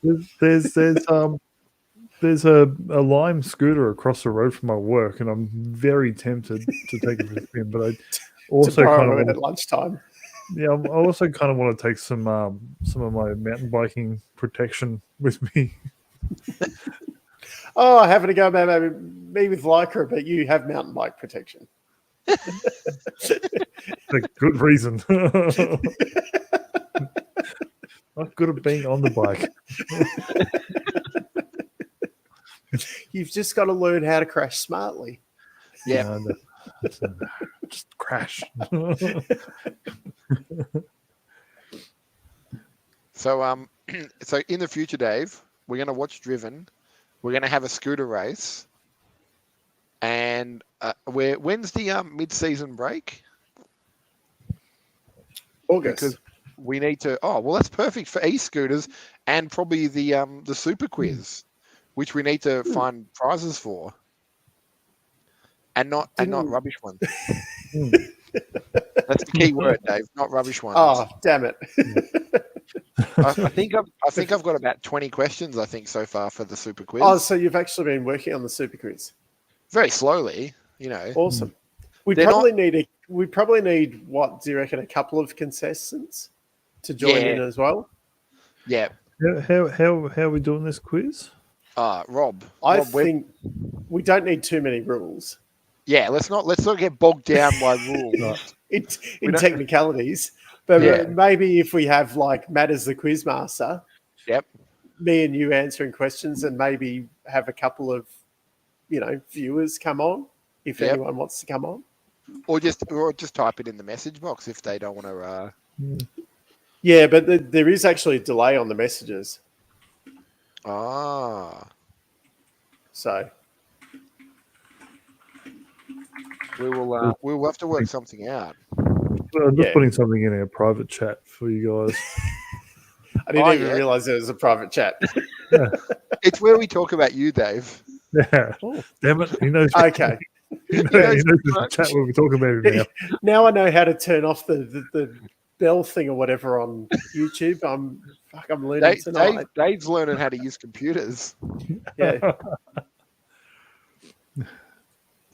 There's a Lime scooter across the road from my work, and I'm very tempted to take it with me, but I also kind of at lunchtime. Yeah, I also kind of want to take some of my mountain biking protection with me. Oh, having to go about me with Lycra, but you have mountain bike protection. A good reason. Not good at being on the bike. You've just got to learn how to crash smartly. Yeah. Just crash. So in the future, Dave, we're going to watch Driven. We're going to have a scooter race. And when's the mid-season break? August. Because we need to... Oh, well, that's perfect for e-scooters and probably the super quiz, which we need to find prizes for. And not rubbish ones. That's the key word, Dave. Not rubbish ones. Oh, damn it! I think I've got about 20 questions. I think so far for the super quiz. Oh, so you've actually been working on the super quiz? Very slowly, you know. Awesome. We probably need what do you reckon? A couple of contestants to join in as well. Yeah. How are we doing this quiz? Rob. I think we don't need too many rules. Yeah, let's not get bogged down by rules. in technicalities. But maybe if we have like Matt as the quizmaster, me and you answering questions, and maybe have a couple of viewers come on if anyone wants to come on. Or just type it in the message box if they don't want to. Yeah, but there is actually a delay on the messages. So we'll have to work something out. Well, I'm just putting something in our private chat for you guys. I didn't even realize there was a private chat. It's where we talk about you, Dave. Yeah. Oh. Damn it. He knows. Okay. He knows the chat when we talk about it now. Now I know how to turn off the bell thing or whatever on YouTube. I'm learning tonight. Dave's learning how to use computers. Yeah.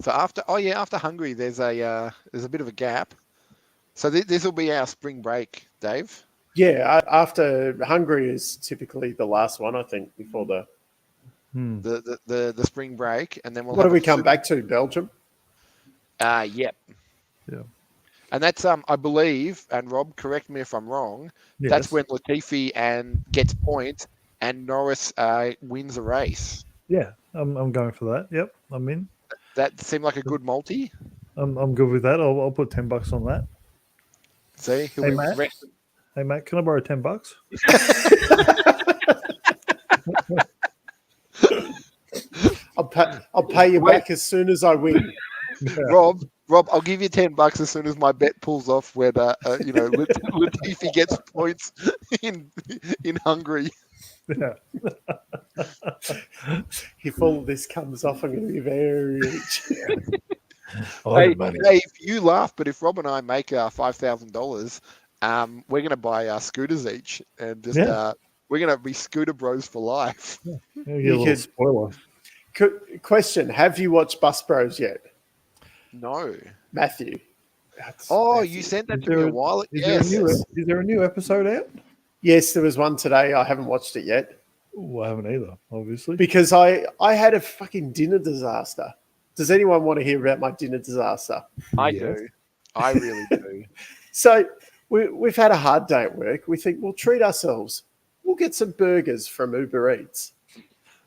So after Hungary, there's a bit of a gap. So this will be our spring break, Dave. Yeah, after Hungary is typically the last one, I think, before the spring break, and then we'll. What do we come back to? Belgium. Yep. Yeah. And that's I believe, and Rob, correct me if I'm wrong. Yes. That's when Latifi gets points and Norris wins a race. Yeah, I'm going for that. Yep, I'm in. That seemed like a good multi. I'm good with that. I'll put $10 on that. See, Hey Matt, can I borrow $10? I'll pay you back as soon as I win. Yeah. Rob, I'll give you $10 as soon as my bet pulls off where Latifi gets points in Hungary. Yeah. If all this comes off, I'm going to be very rich. Hey, you laugh, but if Rob and I make $5,000, we're going to buy scooters each, and just we're going to be scooter bros for life. Yeah. Spoiler. Question: have you watched Bus Bros yet? No, Matthew. You sent that to me a while ago. Is there a new episode out? Yes, there was one today. I haven't watched it yet. Oh, I haven't either, obviously. Because I had a fucking dinner disaster. Does anyone want to hear about my dinner disaster? I do. I really do. So we've had a hard day at work. We think we'll treat ourselves. We'll get some burgers from Uber Eats.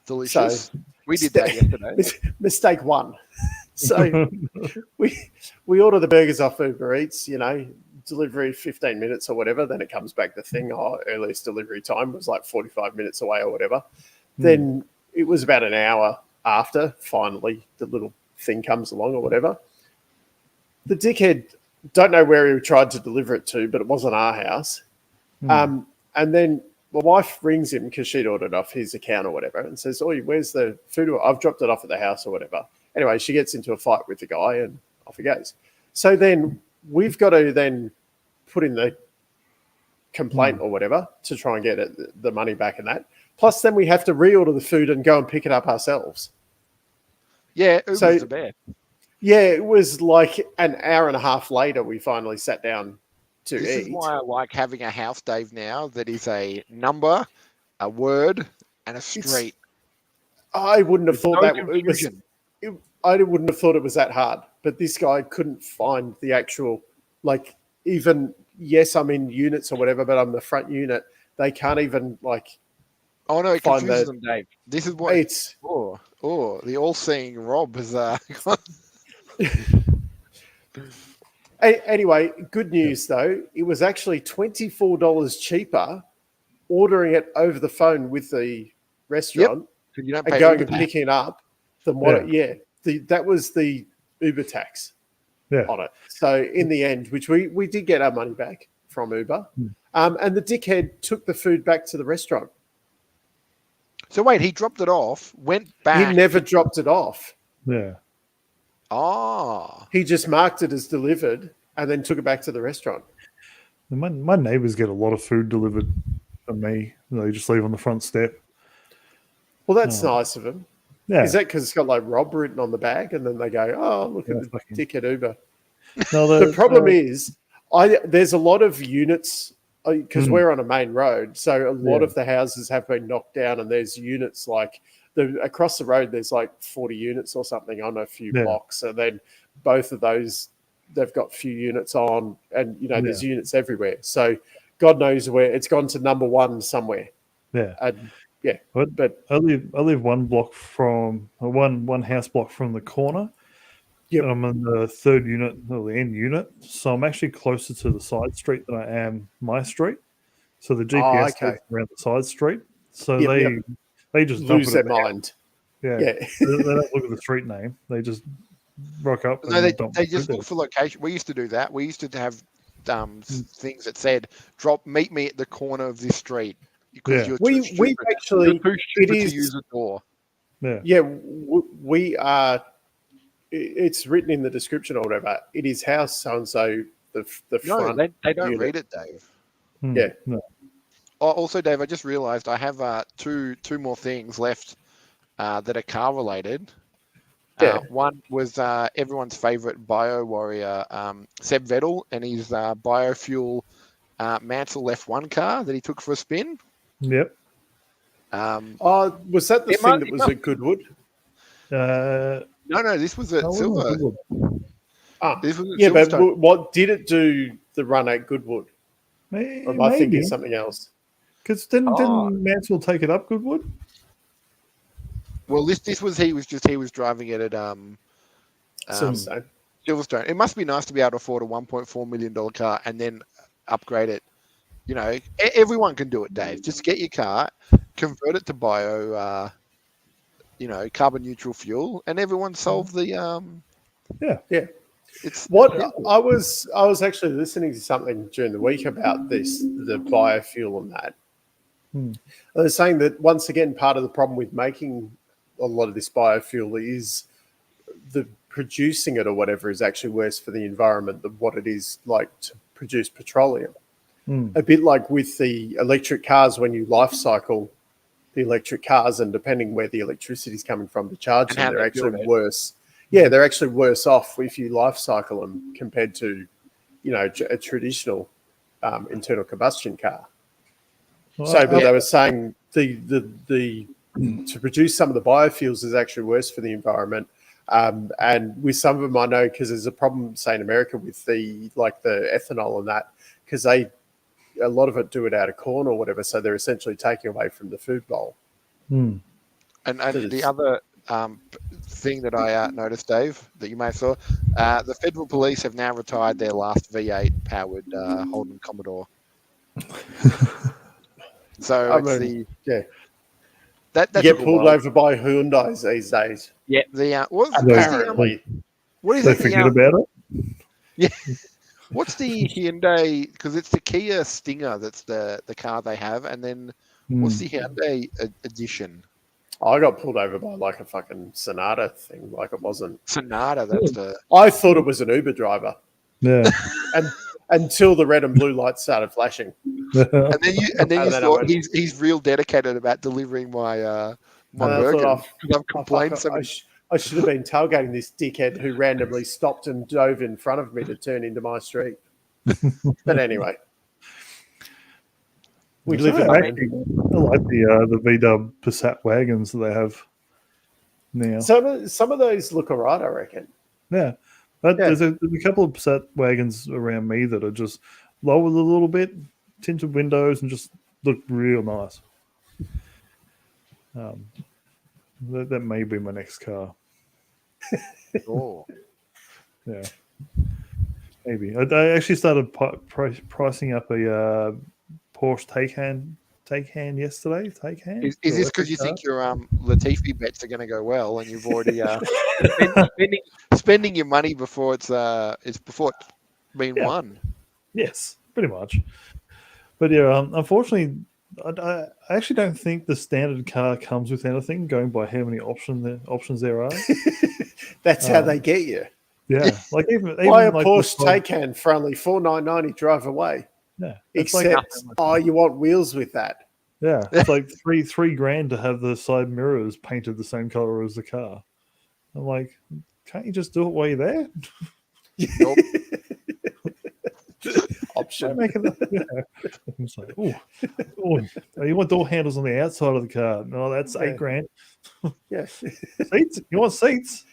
Delicious. So, we did that yesterday. Mistake one. So we order the burgers off Uber Eats, delivery 15 minutes or whatever. Then it comes back the thing, earliest delivery time was like 45 minutes away or whatever. Then it was about an hour after, finally, the little thing comes along or whatever. The dickhead, don't know where he tried to deliver it to, but it wasn't our house. And then my wife rings him because she'd ordered off his account or whatever and says, where's the food? I've dropped it off at the house or whatever. Anyway, she gets into a fight with the guy and off he goes. So then we've got to then put in the complaint or whatever to try and get the money back and that. Plus then we have to reorder the food and go and pick it up ourselves. Yeah, Uber's the best. Yeah, it was like an hour and a half later we finally sat down to eat. This is why I like having a house, Dave, now that is a number, a word, and a street. I wouldn't have thought that it was... I wouldn't have thought it was that hard, but this guy couldn't find the actual, yes, I'm in units or whatever, but I'm the front unit. They can't even Oh no, it confuses them, Dave. This is what it's. The all-seeing Rob has. Anyway, good news though. It was actually $24 cheaper ordering it over the phone with the restaurant so you don't and going and picking it up than what. That was the Uber tax on it. So in the end, which we did get our money back from Uber, and the dickhead took the food back to the restaurant. So wait, he dropped it off, went back. He never dropped it off. Yeah. He just marked it as delivered and then took it back to the restaurant. My neighbours get a lot of food delivered from me. They just leave on the front step. Well, that's nice of him. Yeah. Is that because it's got Rob written on the bag and then they go, look at the dickhead Uber. No, the problem is, there's a lot of units because we're on a main road, so a lot of the houses have been knocked down, and there's units like across the road. There's like 40 units or something on a few blocks, and then both of those they've got few units on, and there's units everywhere. So God knows where it's gone to number one somewhere. Yeah, and but I live one block from one house block from the corner. Yep. And I'm in the third unit, or the end unit, so I'm actually closer to the side street than I am my street. So the GPS goes around the side street, so they just lose their mind. Yeah, they don't look at the street name; they just rock up. No, they just look for location. We used to do that. We used to have things that said, "Meet me at the corner of this street." Because you're too stupid to use a door. We are. It's written in the description or whatever. It is house so and so. The front. No, they don't read it, Dave. Yeah. No. Oh, also, Dave, I just realised I have two more things left that are car related. One was everyone's favourite bio warrior, Seb Vettel, and his biofuel Mansell F1 car that he took for a spin. Yep. Was that the thing that was at Goodwood? No, this was at Silver. This was at Silverstone. But what did it do the run at Goodwood? Or am I thinking something else? Because didn't Mansell take it up Goodwood? Well, this was he was driving it at Silverstone. Silverstone. It must be nice to be able to afford a $1.4 million car and then upgrade it. Everyone can do it, Dave. Just get your car, convert it to bio. Carbon neutral fuel, and everyone solved the It's what I was actually listening to something during the week about this, the biofuel and that. They're saying that once again, part of the problem with making a lot of this biofuel is the producing it or whatever is actually worse for the environment than what it is like to produce petroleum. A bit like with the electric cars when you life cycle the electric cars, and depending where the electricity is coming from to charge them, they're actually worse. Yeah, they're actually worse off if you life cycle them compared to, a traditional internal combustion car. But they were saying the to produce some of the biofuels is actually worse for the environment. And with some of them, I know because there's a problem, say in America, with the ethanol and that, because a lot of it do it out of corn or whatever, so they're essentially taking away from the food bowl. And the other thing that I noticed, Dave, that you may have saw, the federal police have now retired their last V8 powered Holden Commodore. So you get pulled over by Hyundais these days. Yeah, apparently. What is they it? Forget about it. Yeah. What's the Hyundai? Because it's the Kia Stinger that's the car they have, and then what's the Hyundai edition? I got pulled over by like a fucking Sonata thing, like it wasn't Sonata. That's the. I thought it was an Uber driver. Yeah. And until the red and blue lights started flashing, and then you thought he's real dedicated about delivering my burger. I've complained so much. I should have been tailgating this dickhead who randomly stopped and dove in front of me to turn into my street. But anyway, we live in I like the VW Passat wagons that they have now. Some of those look alright, I reckon. Yeah, but there's a couple of Passat wagons around me that are just lowered a little bit, tinted windows, and just look real nice. That may be my next car. Oh, yeah, maybe. I actually started pricing up a Porsche Taycan yesterday. Taycan. Is this because you think your Latifi bets are going to go well, and you've already spending your money before it's been won? Yes, pretty much. But yeah, unfortunately, I actually don't think the standard car comes with anything, going by how many options there are. That's how they get you. Yeah, like even buy a Porsche Taycan for only $4,990 drive away. Yeah, except you want wheels with that. Yeah, it's like $3,000 to have the side mirrors painted the same color as the car. I'm like, can't you just do it while you're there? Nope. option. It's like, oh, you want door handles on the outside of the car? No, that's $8,000. Yeah. Seats? You want seats?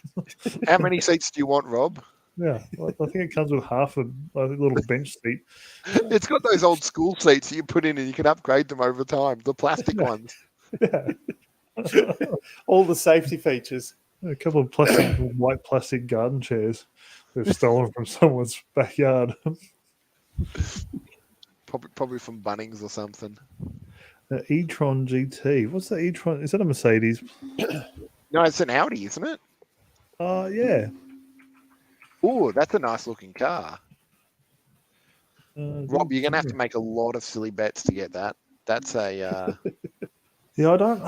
How many seats do you want, Rob? Yeah, I think it comes with half a little bench seat. It's got those old school seats that you put in and you can upgrade them over time. The plastic ones. Yeah. All the safety features. A couple of white plastic garden chairs they've stolen from someone's backyard. Probably from Bunnings or something. The e-tron GT. What's the e-tron? Is that a Mercedes? No, it's an Audi, isn't it? Yeah. Oh, that's a nice looking car. Rob, you're going to have to make a lot of silly bets to get that. That's a... Yeah, I don't...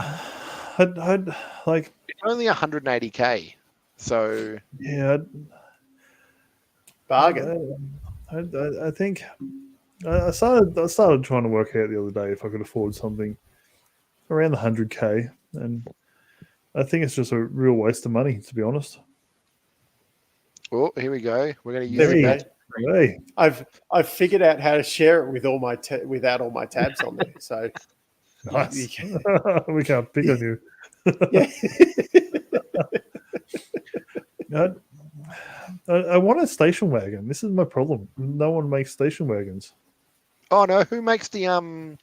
I'd like... It's only 180k. So... Yeah. Bargain. I think... I started trying to work out the other day if I could afford something around the 100k, and I think it's just a real waste of money, to be honest. Oh, here we go. We're going to use it. Hey. I've figured out how to share it with all my without all my tabs on there. So nice. We can't pick on you. Yeah. I want a station wagon. This is my problem. No one makes station wagons. Oh no, who makes that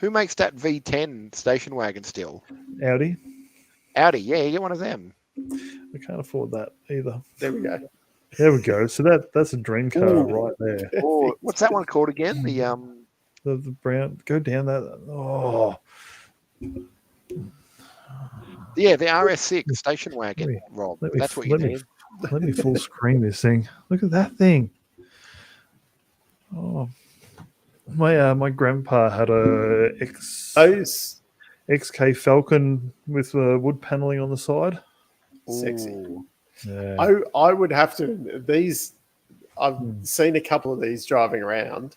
V10 station wagon still? Audi. Audi, yeah, you get one of them. I can't afford that either. There we go. There we go. So that's a dream car right there. Oh, what's that one called again? The brown. Go down that. Oh. Yeah, the RS6 station wagon, Rob. That's what you need. Let me full screen this thing. Look at that thing. Oh, my grandpa had a XK Falcon with wood paneling on the side. Sexy. Ooh. Yeah. I would have to. These I've seen a couple of these driving around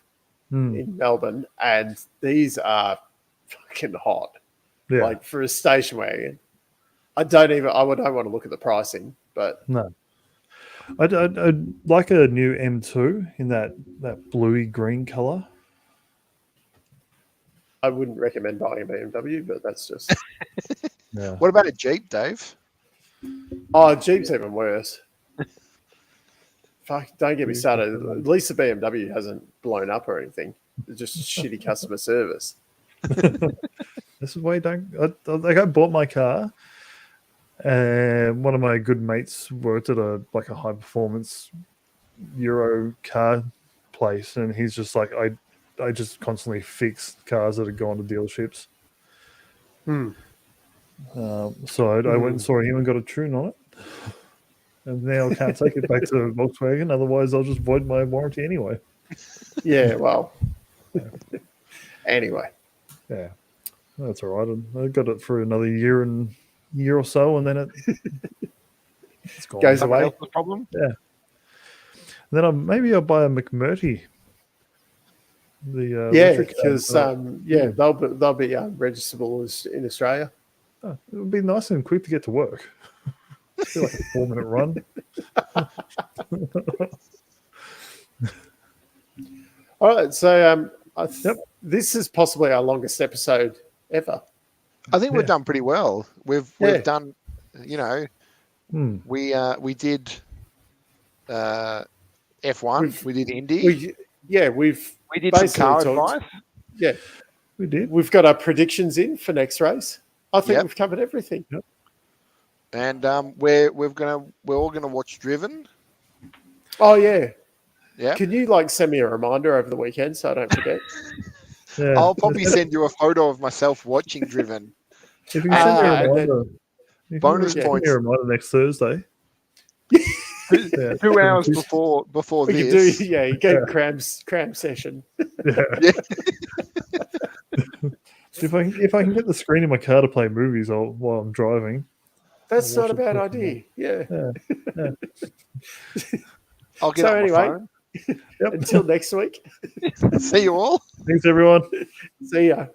in Melbourne, and these are fucking hot. Yeah. Like for a station wagon. I don't want to look at the pricing, but no. I'd like a new M2 in that bluey green color. I wouldn't recommend buying a BMW, but that's just. Yeah. What about a Jeep, Dave? Oh, Jeep's even worse. Fuck, don't get me started. At least the BMW hasn't blown up or anything. It's just shitty customer service. This is why you don't. I bought my car, and one of my good mates worked at a high performance Euro car place, and he's just like, I just constantly fix cars that have gone to dealerships. So I went and saw him and got a tune on it, and now I can't take it back to Volkswagen. Otherwise, I'll just void my warranty anyway. Yeah, well. Anyway. Yeah, that's all right. I got it for another year or so, and then it's gone. Goes away. The problem? Yeah. And then maybe I'll buy a McMurty. Because they'll be registerable in Australia. Oh, it would be nice and quick to get to work. I feel like a 4-minute run. All right, so this is possibly our longest episode ever. I think we've done pretty well. We've done, we did F1, we did Indy. We did some car advice. Yeah, we did. We've got our predictions in for next race. I think we've covered everything. Yep. And we're all gonna watch Driven. Oh yeah. Yeah. Can you send me a reminder over the weekend so I don't forget? Yeah. I'll probably send you a photo of myself watching Driven. If you can send me a reminder, bonus points. Send me a reminder next Thursday. 2 hours before we this. Could do, you get cram session. Yeah. If I can get the screen in my car to play movies while I'm driving. That's not a bad idea. Yeah. I'll get on my phone. Until next week. See you all. Thanks, everyone. See ya.